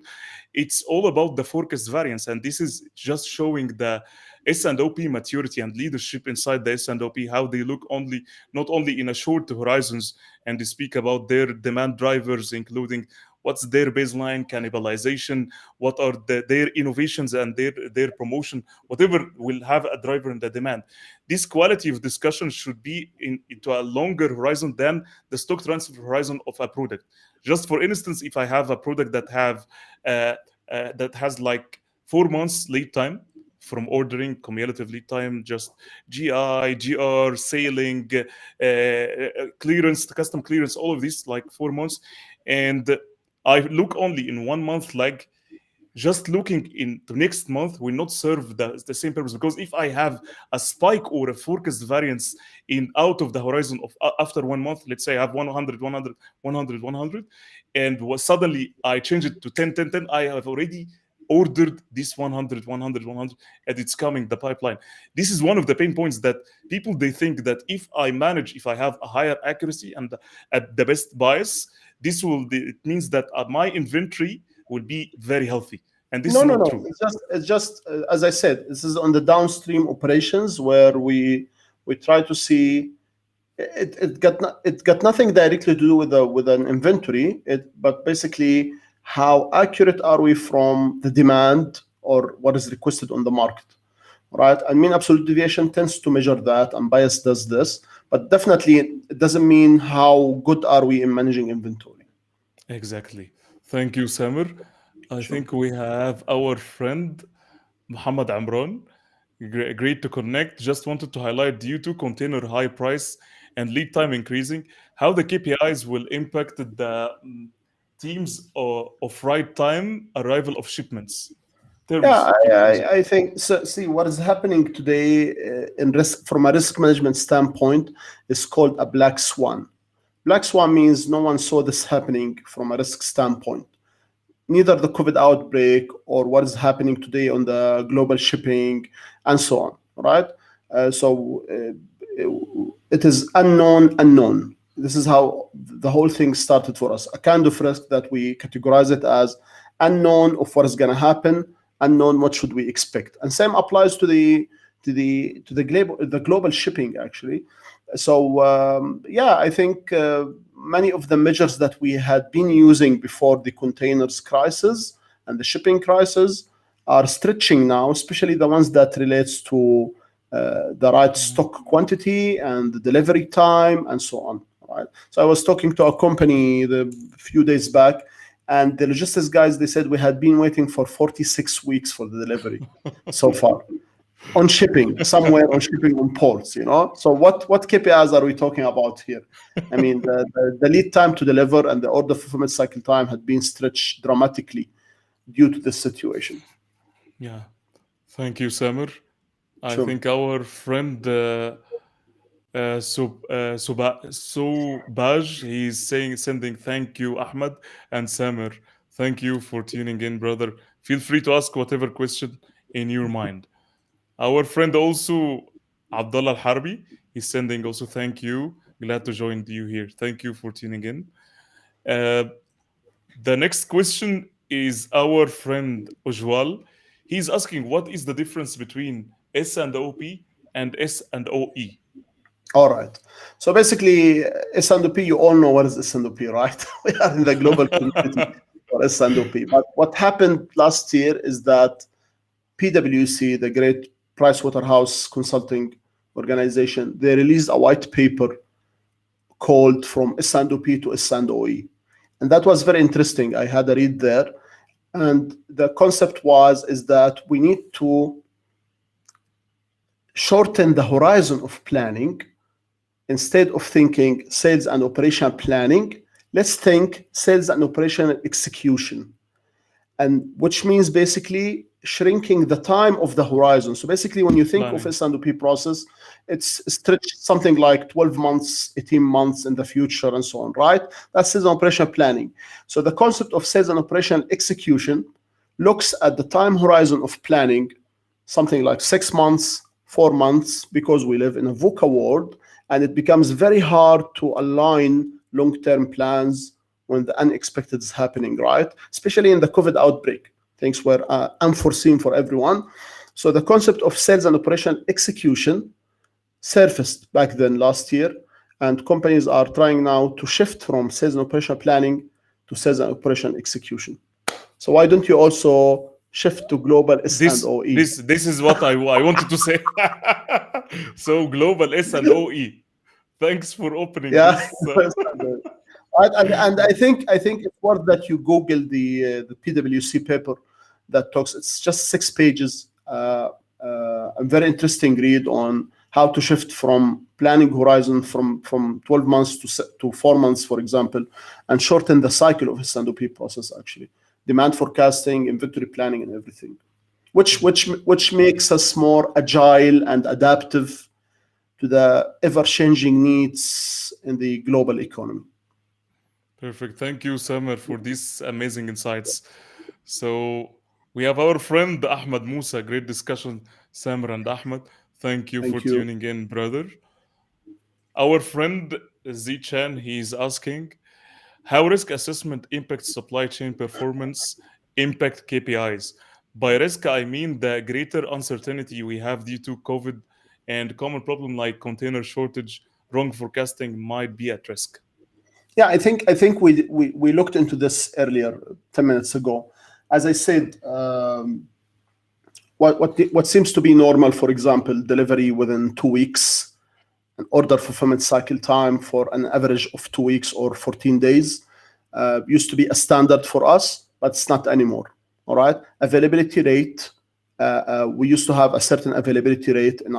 Speaker 1: it's all about the forecast variance, and this is just showing the S&OP maturity and leadership inside the S&OP, how they look only not only in a short horizons, and they speak about their demand drivers, including what's their baseline cannibalization, what are their innovations and their promotion, whatever will have a driver in the demand. This quality of discussion should be into a longer horizon than the stock transfer horizon of a product. Just for instance, if I have a product uh, that has like 4 months lead time from ordering, cumulative lead time, just GI, GR, sailing, clearance, custom clearance, all of these like 4 months, and I look only in 1 month lag, just looking into next month will not serve the same purpose, because if I have a spike or a forecast variance in out of the horizon of after 1 month, let's say I have 100 100 100 100, and suddenly I change it to 10 10 10, I have already ordered this 100 100 100, and it's coming the pipeline. This is one of the pain points that people they think that if I have a higher accuracy and at the best bias, it means that my inventory will be very healthy, and this is
Speaker 2: No, no,
Speaker 1: not
Speaker 2: no.
Speaker 1: true.
Speaker 2: It's just as I said, this is on the downstream operations where we try to see it got nothing directly to do with an inventory. But basically, how accurate are we from the demand or what is requested on the market, right? I mean, absolute deviation tends to measure that, and bias does this. But definitely, it doesn't mean how good are we in managing inventory.
Speaker 1: Exactly. Thank you, Samir. I
Speaker 2: Sure.
Speaker 1: think we have our friend Muhammad Amran. Great to connect. Just wanted to highlight, due to container high price and lead time increasing, how the KPIs will impact the teams of right time arrival of shipments.
Speaker 2: Yeah,
Speaker 1: Terms, please.
Speaker 2: I think so. See, what is happening today in risk from a risk management standpoint is called a black swan. Black swan means no one saw this happening from a risk standpoint. Neither the COVID outbreak or what is happening today on the global shipping and so on, right? It is unknown. This is how the whole thing started for us. A kind of risk that we categorize it as unknown of what is going to happen, unknown what should we expect, and same applies to the global shipping actually. So yeah, I think many of the measures that we had been using before the containers crisis and the shipping crisis are stretching now, especially the ones that relates to the right stock quantity and the delivery time and so on. Right. So I was talking to a company a few days back, and the logistics guys, they said we had been waiting for 46 weeks for the delivery so far. On shipping, somewhere on shipping on ports, So what KPIs are we talking about here? I mean, the lead time to deliver and the order fulfillment cycle time had been stretched dramatically due to this situation.
Speaker 1: Yeah. Thank you, Samer. I
Speaker 2: Sure.
Speaker 1: think our friend Sobaj, he's sending thank you, Ahmed and Samer. Thank you for tuning in, brother. Feel free to ask whatever question in your mind. Our friend also, Abdullah Al-Harbi, he's sending also thank you. Glad to join you here. Thank you for tuning in. Uh, the next question is our friend Ujwal. He's asking what is the difference between S&OP and S&OE?
Speaker 2: All right. So basically, S&OP, you all know what is S&OP, right? We are in the global community for S&OP. But what happened last year is that PwC, the great Pricewaterhouse consulting organization, they released a white paper called From S&OP to S&OE. And that was very interesting. I had a read there. And the concept is that we need to shorten the horizon of planning. Instead of thinking sales and operational planning, let's think sales and operational execution. And which means basically shrinking the time of the horizon. So basically, when you think of S&OP process, it's stretched something like 12 months, 18 months in the future and so on, right? That's sales and operational planning. So the concept of sales and operational execution looks at the time horizon of planning, something like 6 months, 4 months, because we live in a VUCA world, and it becomes very hard to align long-term plans when the unexpected is happening, right? Especially in the COVID outbreak, things were unforeseen for everyone. So the concept of sales and operational execution surfaced back then last year, and companies are trying now to shift from sales and operational planning to sales and operational execution. So why don't you also shift to global S&OE?
Speaker 1: This is what I wanted to say. So global S&OE. Thanks for opening this.
Speaker 2: And I think it's worth that you Google the PwC paper that talks. It's just 6 pages. A very interesting read on how to shift from planning horizon from 12 months to 4 months, for example, and shorten the cycle of S&OP process actually. Demand forecasting, inventory planning, and everything, which makes us more agile and adaptive to the ever-changing needs in the global economy.
Speaker 1: Perfect. Thank you, Samer, for these amazing insights. So we have our friend Ahmed Musa. Great discussion, Samer and Ahmed. Thank you for tuning in, brother. Our friend Zichan, he's asking, how risk assessment impacts supply chain performance, impact KPIs? By risk, I mean the greater uncertainty we have due to COVID and common problem like container shortage, wrong forecasting might be at risk.
Speaker 2: Yeah, I think we looked into this earlier, 10 minutes ago. As I said, what seems to be normal, for example, delivery within 2 weeks, an order fulfillment cycle time for an average of 2 weeks or 14 days, used to be a standard for us, but it's not anymore. All right, availability rate. We used to have a certain availability rate in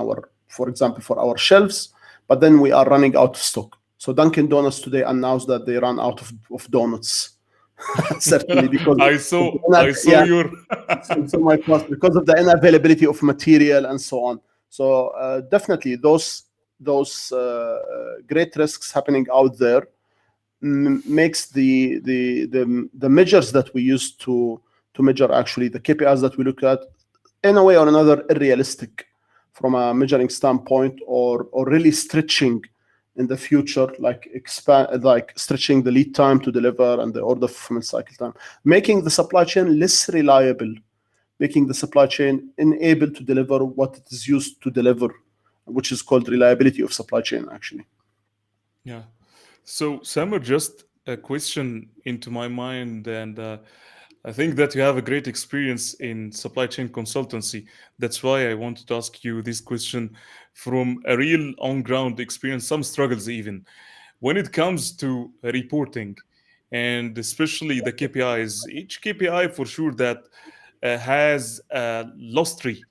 Speaker 2: for example, for our shelves, but then we are running out of stock. So Dunkin' Donuts today announced that they ran out of donuts certainly because
Speaker 1: I
Speaker 2: of
Speaker 1: saw
Speaker 2: the
Speaker 1: I saw
Speaker 2: yeah,
Speaker 1: your
Speaker 2: so my cost, because of the unavailability of material and so on. So definitely those great risks happening out there makes the measures that we use to measure actually the KPIs that we look at in a way or another unrealistic from a measuring standpoint, or really stretching in the future, like stretching the lead time to deliver and the order fulfillment cycle time, making the supply chain less reliable, making the supply chain unable to deliver what it is used to deliver, which is called reliability of supply chain actually.
Speaker 1: yeah. So, Samer, just a question into my mind, and I think that you have a great experience in supply chain consultancy. That's why I wanted to ask you this question from a real on ground experience, some struggles even. When it comes to reporting, and especially the KPIs, each KPI for sure that has a loss tree.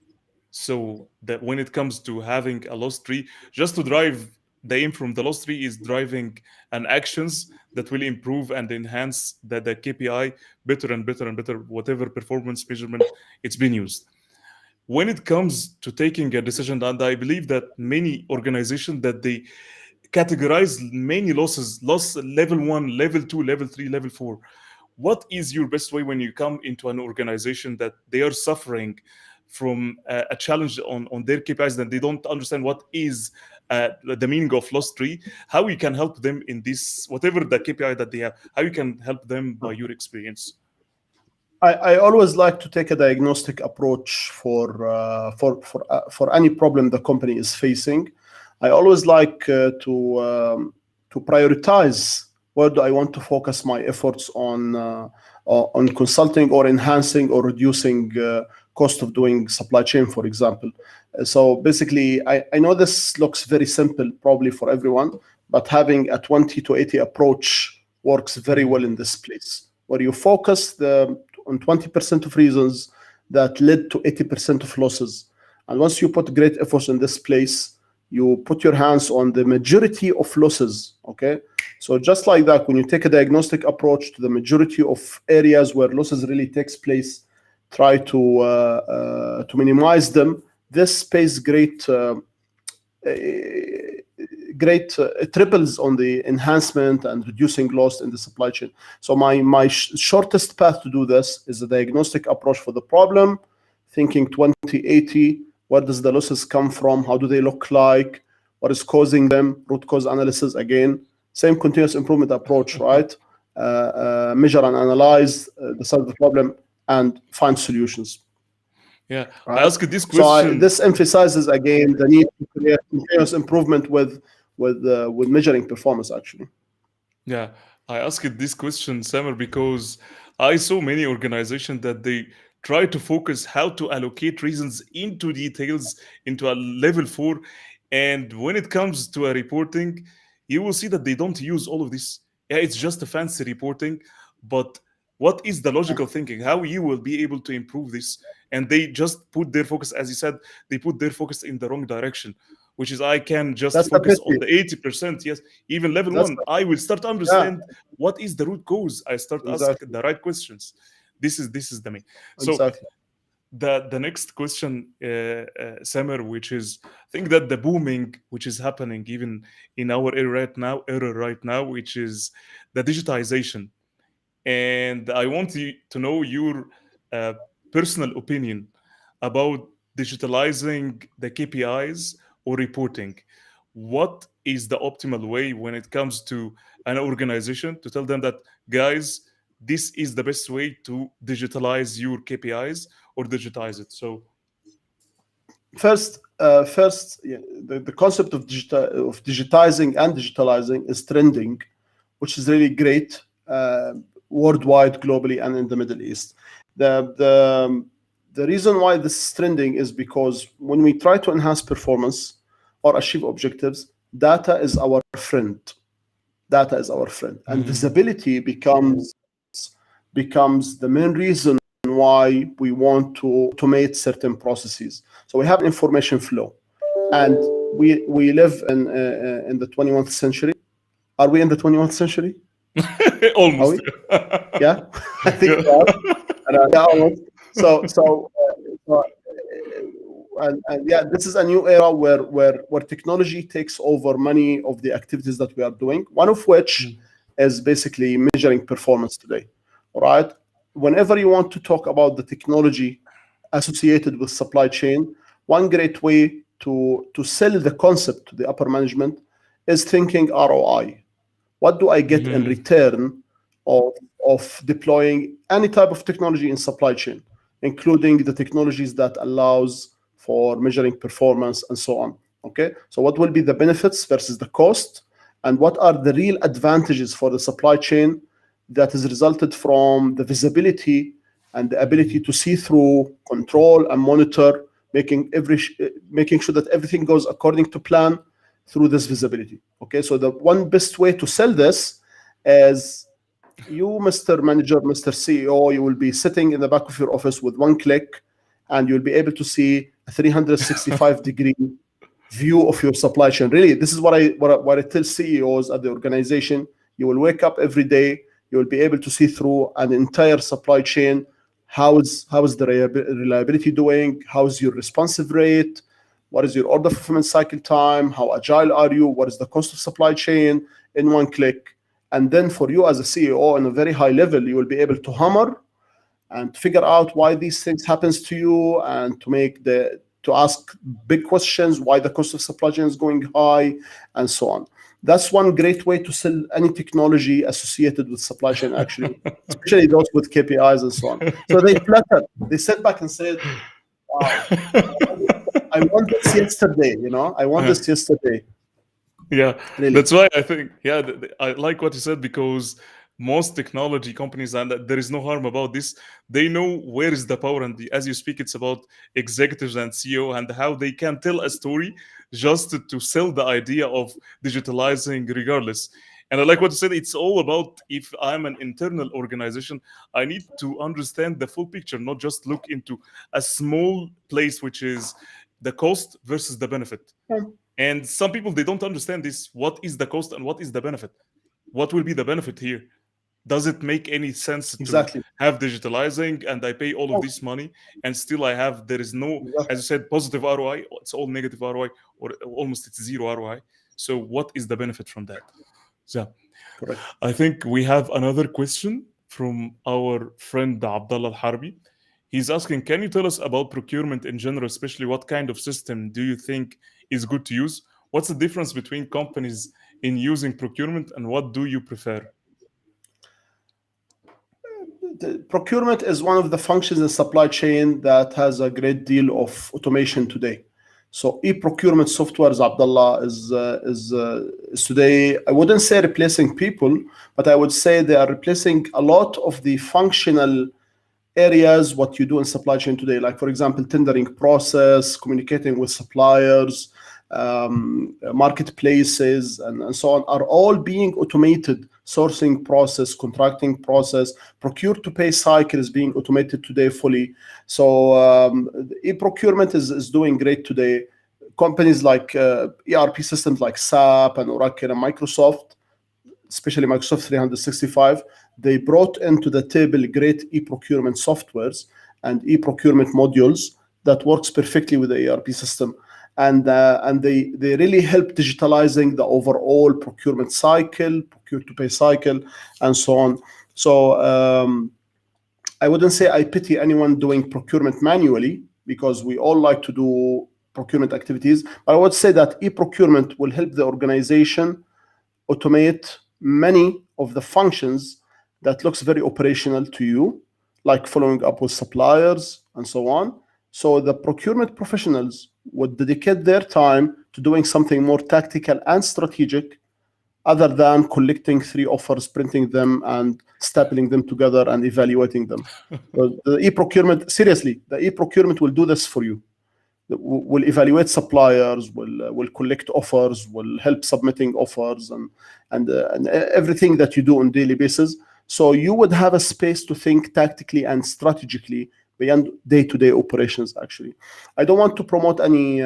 Speaker 1: So that when it comes to having a loss tree, just to drive the aim from the loss tree is driving an actions that will improve and enhance the KPI better and better and better, whatever performance measurement it's been used. When it comes to taking a decision, and I believe that many organizations that they categorize many losses, loss level 1, level 2, level 3, level 4. What is your best way when you come into an organization that they are suffering from a challenge on their KPIs, that they don't understand what is the meaning of loss tree, how you can help them in this, whatever the KPI that they have, how you can help them by your experience?
Speaker 2: I always like to take a diagnostic approach for any problem the company is facing. I always like to prioritize where do I want to focus my efforts on consulting or enhancing or reducing cost of doing supply chain, for example. So basically, I know this looks very simple probably for everyone, but having a 20 to 80 approach works very well in this place, where you focus on 20% of reasons that led to 80% of losses. And once you put great efforts in this place, you put your hands on the majority of losses, okay? So just like that, when you take a diagnostic approach to the majority of areas where losses really takes place, try to minimize them. This pays great it triples on the enhancement and reducing loss in the supply chain. So my shortest path to do this is a diagnostic approach for the problem, thinking 20/80. Where does the losses come from? How do they look like? What is causing them? Root cause analysis again. Same continuous improvement approach, right? Measure and analyze the size of the problem and find solutions.
Speaker 1: Yeah, I
Speaker 2: Right.
Speaker 1: asked this
Speaker 2: So
Speaker 1: question.
Speaker 2: this emphasizes again the need to create continuous improvement with measuring performance. Actually,
Speaker 1: Yeah, I asked this question, Samer, because I saw many organizations that they try to focus how to allocate reasons into details into a level 4. And when it comes to a reporting, you will see that they don't use all of this. Yeah, it's just a fancy reporting, but what is the logical thinking? How you will be able to improve this? And they just put their focus, as you said, they put their focus in the wrong direction, which is I can just
Speaker 2: that's the
Speaker 1: focus on
Speaker 2: pity.
Speaker 1: the 80%. Yes, even level
Speaker 2: That's
Speaker 1: 1, I will start
Speaker 2: yeah,
Speaker 1: understand what is the root cause. I start ask
Speaker 2: exactly,
Speaker 1: the right questions. This is the main. So
Speaker 2: exactly.
Speaker 1: the next question, Samer, which is I think that the booming which is happening even in our era right now, which is the digitization. And I want you to know your uh, personal opinion about digitalizing the KPIs or reporting. What is the optimal way when it comes to an organization to tell them that, guys, this is the best way to digitalize your KPIs or digitize it? So,
Speaker 2: First, yeah, the concept of digitizing and digitalizing is trending, which is really great worldwide, globally, and in the Middle East. The, the, the reason why this is trending is because when we try to enhance performance or achieve objectives, data is our friend. Data is our friend, and
Speaker 1: mhm.
Speaker 2: visibility becomes the main reason why we want to automate certain processes. So we have information flow, and we live in the 21st century. Are we in the 21st century? Are
Speaker 1: Almost.
Speaker 2: we? Yeah, I think we are. Yeah, almost. So, and yeah, this is a new era where technology takes over many of the activities that we are doing. One of which is basically measuring performance today. All right. Whenever you want to talk about the technology associated with supply chain, one great way to sell the concept to the upper management is thinking ROI. What do I get in return of, of deploying any type of technology in supply chain, including the technologies that allows for measuring performance and so on? Okay, so what will be the benefits versus the cost, and what are the real advantages for the supply chain that is resulted from the visibility and the ability to see through, control, and monitor, making sure that everything goes according to plan through this visibility. Okay, so the one best way to sell this is you, Mr. Manager, Mr. CEO, you will be sitting in the back of your office with one click, and you'll be able to see a 365-degree view of your supply chain. Really, this is what I tell CEOs at the organization. You will wake up every day, you will be able to see through an entire supply chain. How is the reliability doing? How is your responsive rate? What is your order fulfillment cycle time? How agile are you? What is the cost of supply chain in one click? And then for you as a CEO on a very high level, you will be able to hammer and figure out why these things happens to you, and to ask big questions, why the cost of supply chain is going high, and so on. That's one great way to sell any technology associated with supply chain, actually, especially those with KPIs and so on. So they sat back and said, wow, I want this yesterday, I want this yesterday.
Speaker 1: Yeah,
Speaker 2: Really.
Speaker 1: that's why I think, yeah, I like what you said, because most technology companies, and there is no harm about this, they know where is the power. And as you speak, it's about executives and CEO and how they can tell a story just to sell the idea of digitalizing regardless. And I like what you said. It's all about, if I'm an internal organization, I need to understand the full picture, not just look into a small place, which is the cost versus the benefit. And some people, they don't understand this. What is the cost and what is the benefit? What will be the benefit here? Does it make any sense to
Speaker 2: Exactly.
Speaker 1: have digitalizing and I pay all of this money and still there is no,
Speaker 2: Exactly.
Speaker 1: as you said, positive ROI? It's all negative ROI, or almost it's zero ROI. So what is the benefit from that? So
Speaker 2: Correct.
Speaker 1: I think we have another question from our friend Abdullah Al-Harbi. He's asking, can you tell us about procurement in general, especially what kind of system do you think is good to use? What's the difference between companies in using procurement, and what do you prefer?
Speaker 2: The procurement is one of the functions in supply chain that has a great deal of automation today. So e-procurement softwares, Abdullah, is today, I wouldn't say replacing people, but I would say they are replacing a lot of the functional areas what you do in supply chain today. Like, for example, tendering process, communicating with suppliers, marketplaces, and so on, are all being automated. Sourcing process, contracting process, procure to pay cycle is being automated today fully. So e-procurement is doing great today. Companies like ERP systems like SAP and Oracle and Microsoft, especially Microsoft 365, they brought into the table great e-procurement softwares and e-procurement modules that works perfectly with the ERP system. And they really help digitalizing the overall procurement cycle, procure to pay cycle, and so on. So I wouldn't say I pity anyone doing procurement manually, because we all like to do procurement activities. But I would say that e-procurement will help the organization automate many of the functions that looks very operational to you, like following up with suppliers and so on. So the procurement professionals would dedicate their time to doing something more tactical and strategic, other than collecting 3 offers, printing them, and stapling them together and evaluating them. So the e-procurement, seriously, the e-procurement will do this for you. Will evaluate suppliers, will collect offers, will help submitting offers, and everything that you do on daily basis. So you would have a space to think tactically and strategically beyond day-to-day operations. Actually, I don't want to promote any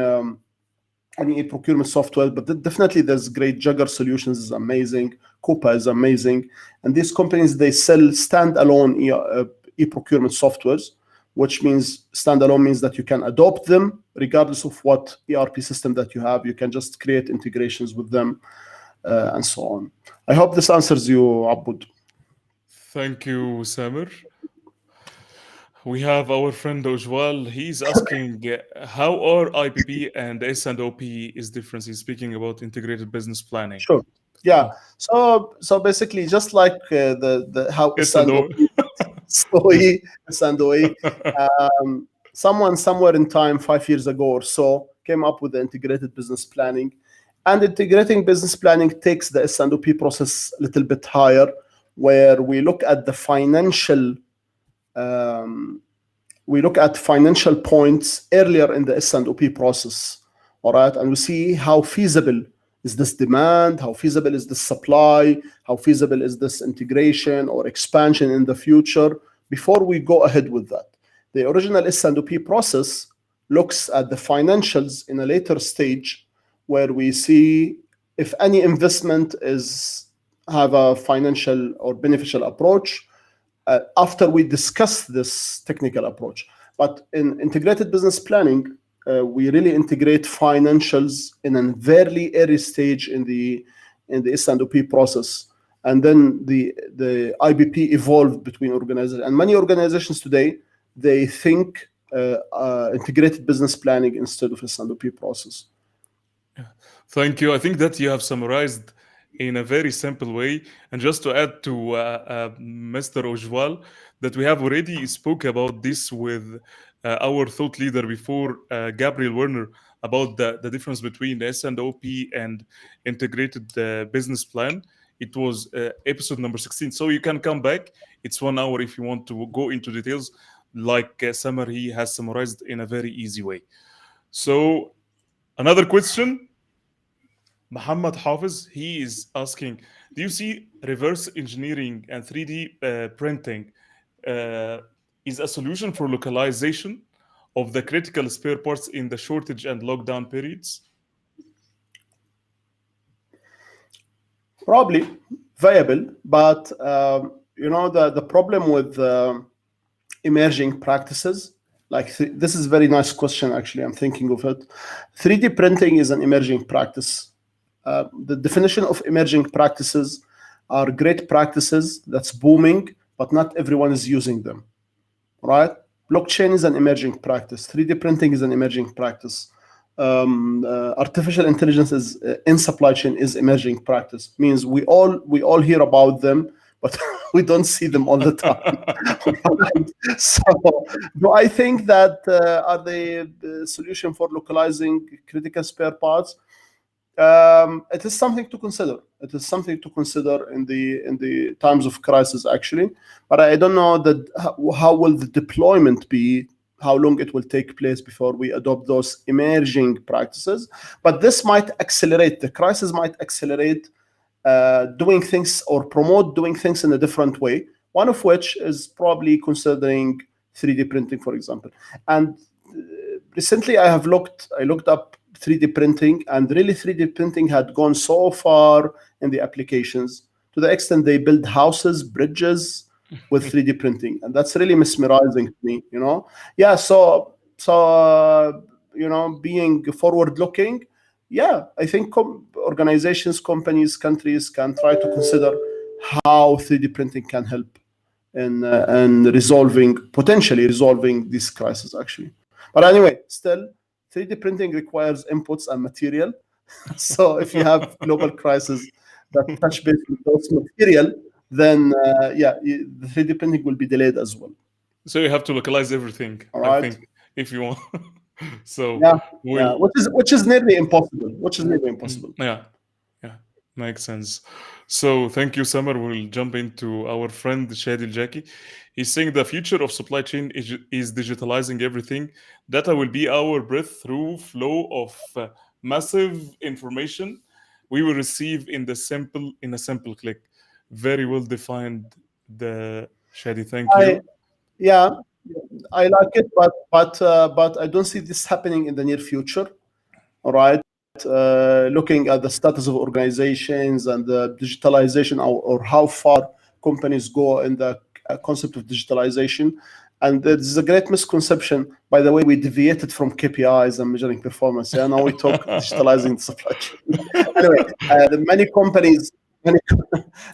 Speaker 2: any procurement software, but definitely there's great. Jugger Solutions is amazing. Coupa is amazing, and these companies, they sell standalone e-procurement softwares, which means standalone means that you can adopt them regardless of what ERP system that you have. You can just create integrations with them, and so on. I hope this answers you, Abud.
Speaker 1: Thank you, Samer. We have our friend Ojwal. He's asking how are IPP and S&OP is different. He's speaking about integrated business planning.
Speaker 2: Sure. Yeah. So basically, just like the how
Speaker 1: S&O.
Speaker 2: SOE, someone somewhere in time, 5 years ago or so, came up with the integrated business planning. And integrating business planning takes the S&OP process a little bit higher, where we look at the financial points earlier in the S&OP process, all right? And we see how feasible is this demand, how feasible is this supply, how feasible is this integration or expansion in the future before we go ahead with that. The original S&OP process looks at the financials in a later stage, where we see if any investment have a financial or beneficial approach, after we discuss this technical approach. But in integrated business planning, we really integrate financials in a very early stage in the S&OP process, and then the IBP evolved between organizations. And many organizations today, they think integrated business planning instead of S&OP process.
Speaker 1: Thank you. I think that you have summarized in a very simple way. And just to add to Mr. Ojwal, that we have already spoke about this with our thought leader before, Gabriel Werner, about the difference between S&OP and integrated business plan. It was episode number 16. So you can come back. It's 1 hour if you want to go into details. Like Samer, he has summarized in a very easy way. So another question. Muhammad Hafiz, he is asking, do you see reverse engineering and 3D printing is a solution for localization of the critical spare parts in the shortage and lockdown periods?
Speaker 2: Probably viable, but the problem with emerging practices, like this is a very nice question, actually. I'm thinking of it. 3D printing is an emerging practice. The definition of emerging practices are great practices that's booming, but not everyone is using them, right? Blockchain is an emerging practice. 3D printing is an emerging practice. Artificial intelligence is in supply chain is emerging practice. Means we all hear about them, but we don't see them all the time. Right? So, do I think that are they the solution for localizing critical spare parts? It is something to consider. It is something to consider in the times of crisis, actually. But I don't know that how will the deployment be, how long it will take place before we adopt those emerging practices. But this might accelerate, the crisis might accelerate doing things or promote doing things in a different way, one of which is probably considering 3D printing, for example. And recently I looked up 3D printing, and really 3D printing had gone so far in the applications to the extent they build houses, bridges with 3D printing, and that's really mesmerizing to me. Yeah. So being forward looking, yeah, I think organizations, companies, countries can try to consider how 3D printing can help in potentially resolving this crisis, actually. But anyway, still, 3D printing requires inputs and material. So if you have global crisis that touch base with those material, then the 3D printing will be delayed as well.
Speaker 1: So you have to localize everything,
Speaker 2: all right,
Speaker 1: I think, if you want. So
Speaker 2: which is nearly impossible.
Speaker 1: Yeah, makes sense. So thank you, Samer. We'll jump into our friend Shadi Jackie. He's saying the future of supply chain is digitalizing everything. Data will be our breakthrough flow of massive information we will receive in a simple click. Very well defined, the Shadi. Thank you.
Speaker 2: Yeah, I like it, but I don't see this happening in the near future. All right. Looking at the status of organizations and the digitalization, or how far companies go in the concept of digitalization. And there's a great misconception, by the way, we deviated from KPIs and measuring performance. Yeah, now we talk digitalizing the supply chain. Anyway,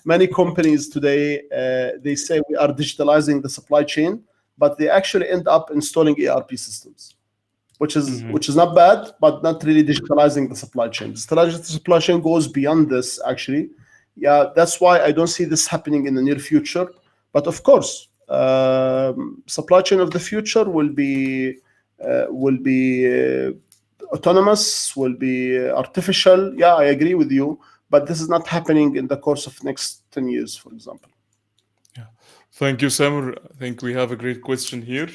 Speaker 2: many companies today, they say we are digitalizing the supply chain, but they actually end up installing ERP systems, which is not bad, but not really digitalizing the supply chain. Digitalizing the supply chain goes beyond this, actually. Yeah, that's why I don't see this happening in the near future. But of course, supply chain of the future will be autonomous, will be artificial. Yeah, I agree with you. But this is not happening in the course of next 10 years, for example.
Speaker 1: Yeah. Thank you, Samer. I think we have a great question here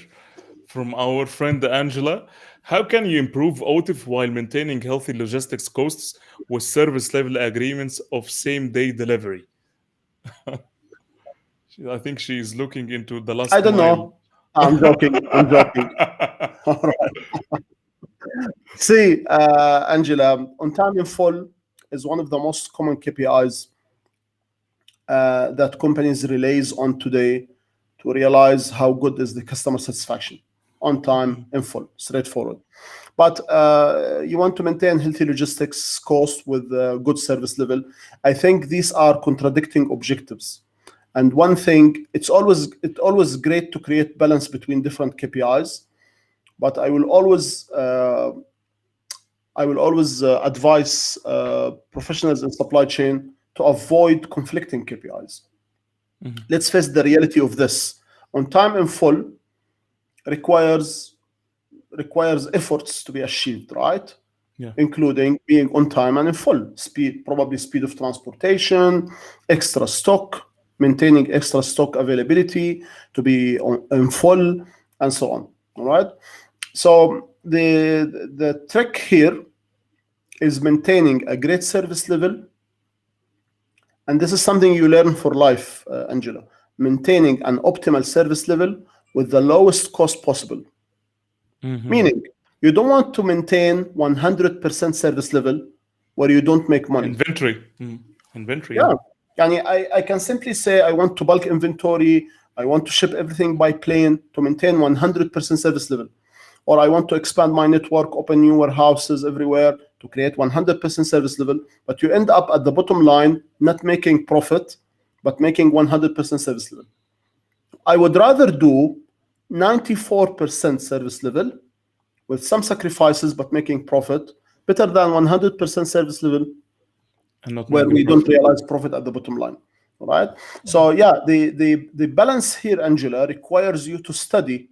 Speaker 1: from our friend Angela. How can you improve OTIF while maintaining healthy logistics costs with service level agreements of same day delivery? I think she's looking into the last
Speaker 2: I don't
Speaker 1: mile.
Speaker 2: know. I'm joking. I'm joking. All right. See, Angela, on time in full is one of the most common KPIs that companies relies on today to realize how good is the customer satisfaction. On time in full, straightforward. But you want to maintain healthy logistics cost with good service level. I think these are contradicting objectives. And one thing, it's always great to create balance between different KPIs, but I will always advise professionals in supply chain to avoid conflicting KPIs. Let's face the reality of this. On time in full requires efforts to be achieved, right?
Speaker 1: Yeah.
Speaker 2: Including being on time and in full. Probably speed of transportation, extra stock, maintaining extra stock availability to be in full, and so on. All right. So the trick here is maintaining a great service level, and this is something you learn for life, Angela. Maintaining an optimal service level with the lowest cost possible. Meaning, you don't want to maintain 100% service level where you don't make money.
Speaker 1: Inventory.
Speaker 2: Yeah. I can simply say I want to bulk inventory, I want to ship everything by plane to maintain 100% service level. Or I want to expand my network, open new warehouses everywhere to create 100% service level. But you end up at the bottom line not making profit, but making 100% service level. I would rather do 94% service level with some sacrifices but making profit, better than 100% service level
Speaker 1: and not
Speaker 2: where we don't realize profit at the bottom line. All right. So yeah, the balance here, Angela, requires you to study.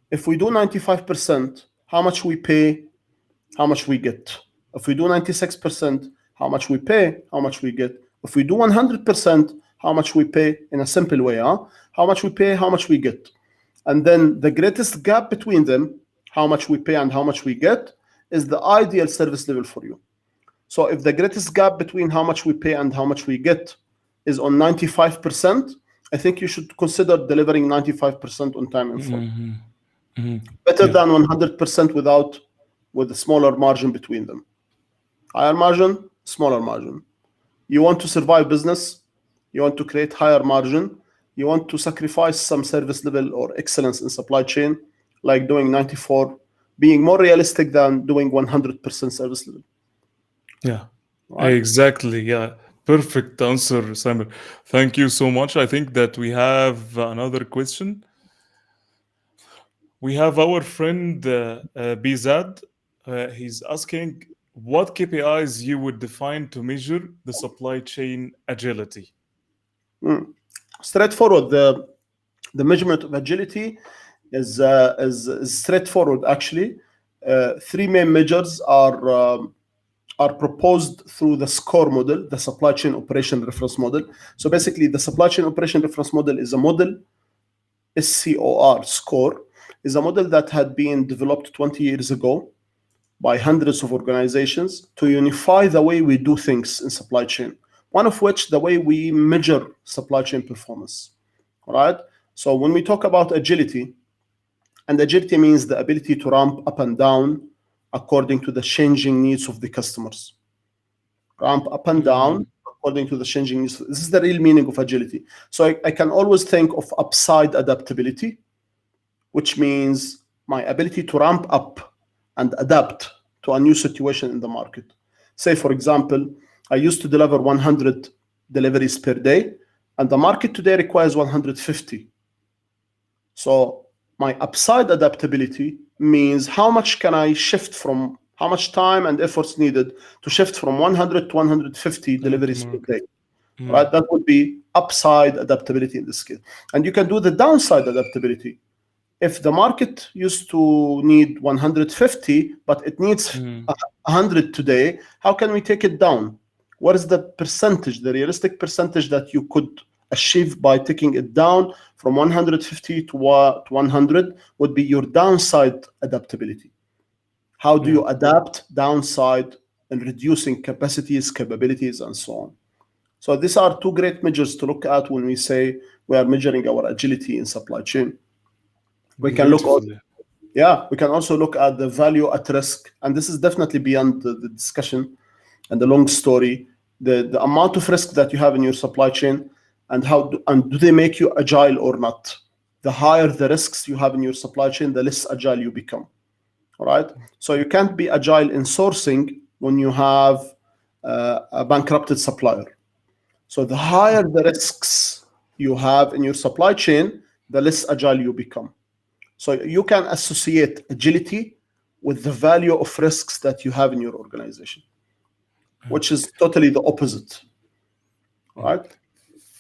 Speaker 2: If we do 95%, how much we pay, how much we get. If we do 96%, how much we pay, how much we get. If we do 100%, how much we pay, in a simple way, how much we pay, how much we get. And then the greatest gap between them, how much we pay and how much we get, is the ideal service level for you. So if the greatest gap between how much we pay and how much we get is on 95%, I think you should consider delivering 95% on time and full. Better than 100% with a smaller margin between them. Higher margin, smaller margin. You want to survive business, you want to create higher margin, you want to sacrifice some service level or excellence in supply chain, like doing 94, being more realistic than doing 100% service level.
Speaker 1: Yeah, right? Exactly. Yeah, perfect answer, Samer. Thank you so much. I think that we have another question. We have our friend Bizad. He's asking, what KPIs you would define to measure the supply chain agility?
Speaker 2: Straightforward. The measurement of agility is straightforward, actually. Three main measures are proposed through the SCOR model, the Supply Chain Operation Reference Model. So basically, the Supply Chain Operation Reference Model is a model, SCOR, SCOR, is a model that had been developed 20 years ago by hundreds of organizations to unify the way we do things in supply chain. One of which, the way we measure supply chain performance. All right. So when we talk about agility, and agility means the ability to ramp up and down according to the changing needs of the customers. Ramp up and down according to the changing needs. This is the real meaning of agility. So I can always think of upside adaptability, which means my ability to ramp up and adapt to a new situation in the market. Say, for example, I used to deliver 100 deliveries per day, and the market today requires 150. So my upside adaptability means how much can I shift from, how much time and efforts needed to shift from 100 to 150 deliveries per day. Right? That would be upside adaptability in this case. And you can do the downside adaptability. If the market used to need 150, but it needs 100 today, how can we take it down? What is the percentage, the realistic percentage that you could achieve by taking it down from 150 to 100 would be your downside adaptability. How do you adapt downside and reducing capacities, capabilities, and so on? So these are two great measures to look at when we say we are measuring our agility in supply chain. We can look at, we can also look at the value at risk, and this is definitely beyond the discussion and the long story. The amount of risk that you have in your supply chain, and do they make you agile or not? The higher the risks you have in your supply chain, the less agile you become. All right. So you can't be agile in sourcing when you have a bankrupted supplier. So the higher the risks you have in your supply chain, the less agile you become. So you can associate agility with the value of risks that you have in your organization, which is totally the opposite. All right.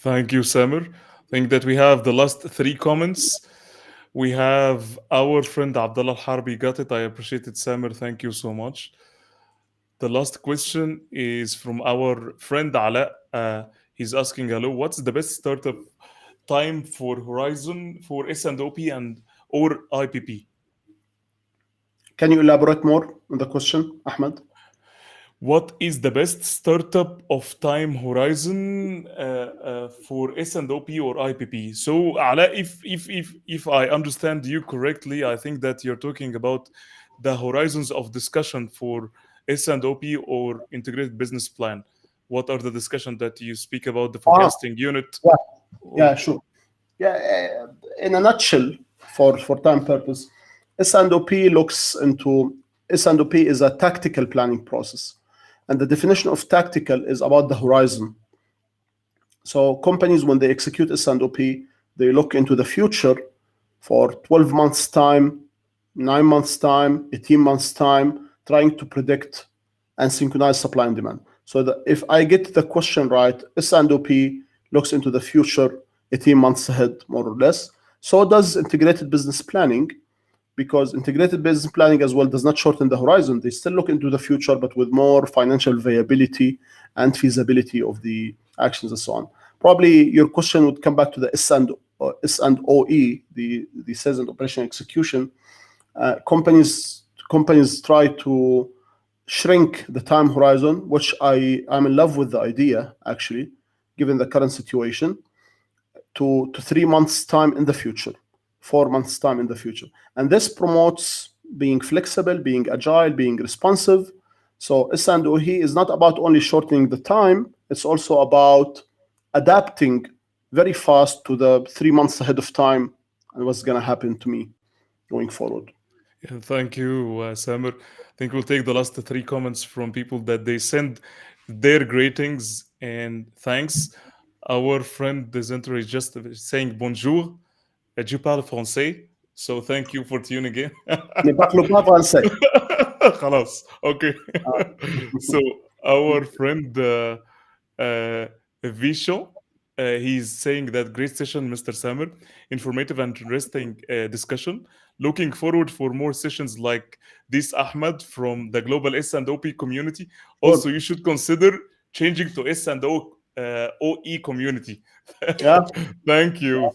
Speaker 1: Thank you, Samer. I think that we have the last three comments. We have our friend Abdullah Harbi got it. I appreciate it, Samer. Thank you so much. The last question is from our friend Ala. He's asking, hello, what's the best startup time for Horizon for S&OP and or IPP?
Speaker 2: Can you elaborate more on the question, Ahmed?
Speaker 1: What is the best startup of time horizon for S&OP or IPP? So, Ala, if I understand you correctly, I think that you're talking about the horizons of discussion for S&OP or integrated business plan. What are the discussions that you speak about the forecasting unit?
Speaker 2: Yeah, sure. Yeah, in a nutshell, for time purpose, S&OP is a tactical planning process. And the definition of tactical is about the horizon. So companies, when they execute S&OP, they look into the future for 12 months' time, 9 months' time, 18 months' time, trying to predict and synchronize supply and demand. So that if I get the question right, S&OP looks into the future 18 months ahead, more or less. So does integrated business planning, because integrated business planning as well does not shorten the horizon. They still look into the future, but with more financial viability and feasibility of the actions and so on. Probably your question would come back to the S&OE, the sales and operation execution. Companies try to shrink the time horizon, which I'm in love with the idea, actually, given the current situation, to 3 months' time in the future, 4 months' time in the future. And this promotes being flexible, being agile, being responsive. So S&OE is not about only shortening the time, it's also about adapting very fast to the 3 months ahead of time and what's going to happen to me going forward.
Speaker 1: Yeah, thank you, Samer. I think we'll take the last three comments from people that they send their greetings and thanks. Our friend Desentre is just saying bonjour. Je parle français. So thank you for tuning in.
Speaker 2: Ne parle pas français.
Speaker 1: خلاص. Okay. So our friend Visho, he's saying that great session, Mr. Samer. Informative and interesting discussion. Looking forward for more sessions like this, Ahmed, from the Global S&OP community. Also, you should consider changing to S&O OE community.
Speaker 2: Yeah.
Speaker 1: Thank you.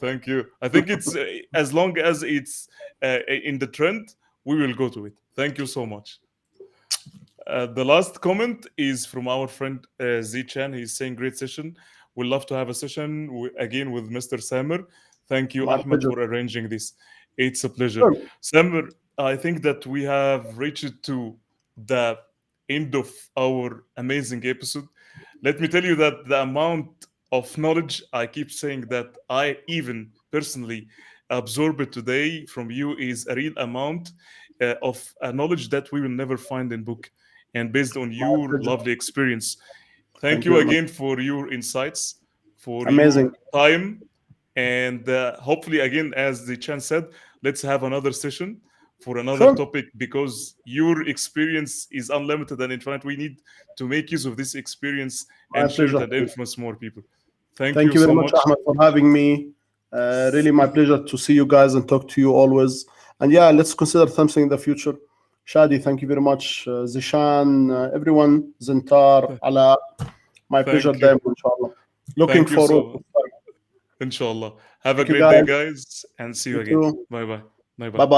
Speaker 1: I think it's as long as it's in the trend, we will go to it. Thank you so much. The last comment is from our friend Z-Chan. He's saying great session. We'd love to have a session again with Mr. Samer. Thank you,
Speaker 2: My
Speaker 1: Ahmed,
Speaker 2: pleasure.
Speaker 1: for arranging this. It's a pleasure.
Speaker 2: Sure.
Speaker 1: Samer, I think that we have reached to the end of our amazing episode. Let me tell you that the amount of knowledge, I keep saying that I even personally absorb it today from you, is a real amount of knowledge that we will never find in book, and based on
Speaker 2: My
Speaker 1: your
Speaker 2: pleasure.
Speaker 1: lovely experience. Thank
Speaker 2: Thank you
Speaker 1: you
Speaker 2: very much.
Speaker 1: again for your insights, for your
Speaker 2: Amazing.
Speaker 1: time, and hopefully, again, as the Chan said, let's have another session for another
Speaker 2: Sure.
Speaker 1: topic, because your experience is unlimited and infinite. We need to make use of this experience
Speaker 2: My
Speaker 1: and share it
Speaker 2: pleasure.
Speaker 1: and influence more people. Thank
Speaker 2: Thank
Speaker 1: you
Speaker 2: you very
Speaker 1: so
Speaker 2: much,
Speaker 1: much.
Speaker 2: Ahmed, for having me. Really, my pleasure to see you guys and talk to you always. And yeah, let's consider something in the future. Shadi, thank you very much. Zishan, everyone, Zintar, Ala, my pleasure,
Speaker 1: Thank you.
Speaker 2: Daim, inshallah. Looking
Speaker 1: Thank you
Speaker 2: forward.
Speaker 1: so much. Inshallah. Have a
Speaker 2: Thank you,
Speaker 1: great day,
Speaker 2: guys.
Speaker 1: guys, and see you
Speaker 2: You
Speaker 1: again.
Speaker 2: too.
Speaker 1: Bye bye. Bye
Speaker 2: Bye
Speaker 1: bye.
Speaker 2: bye.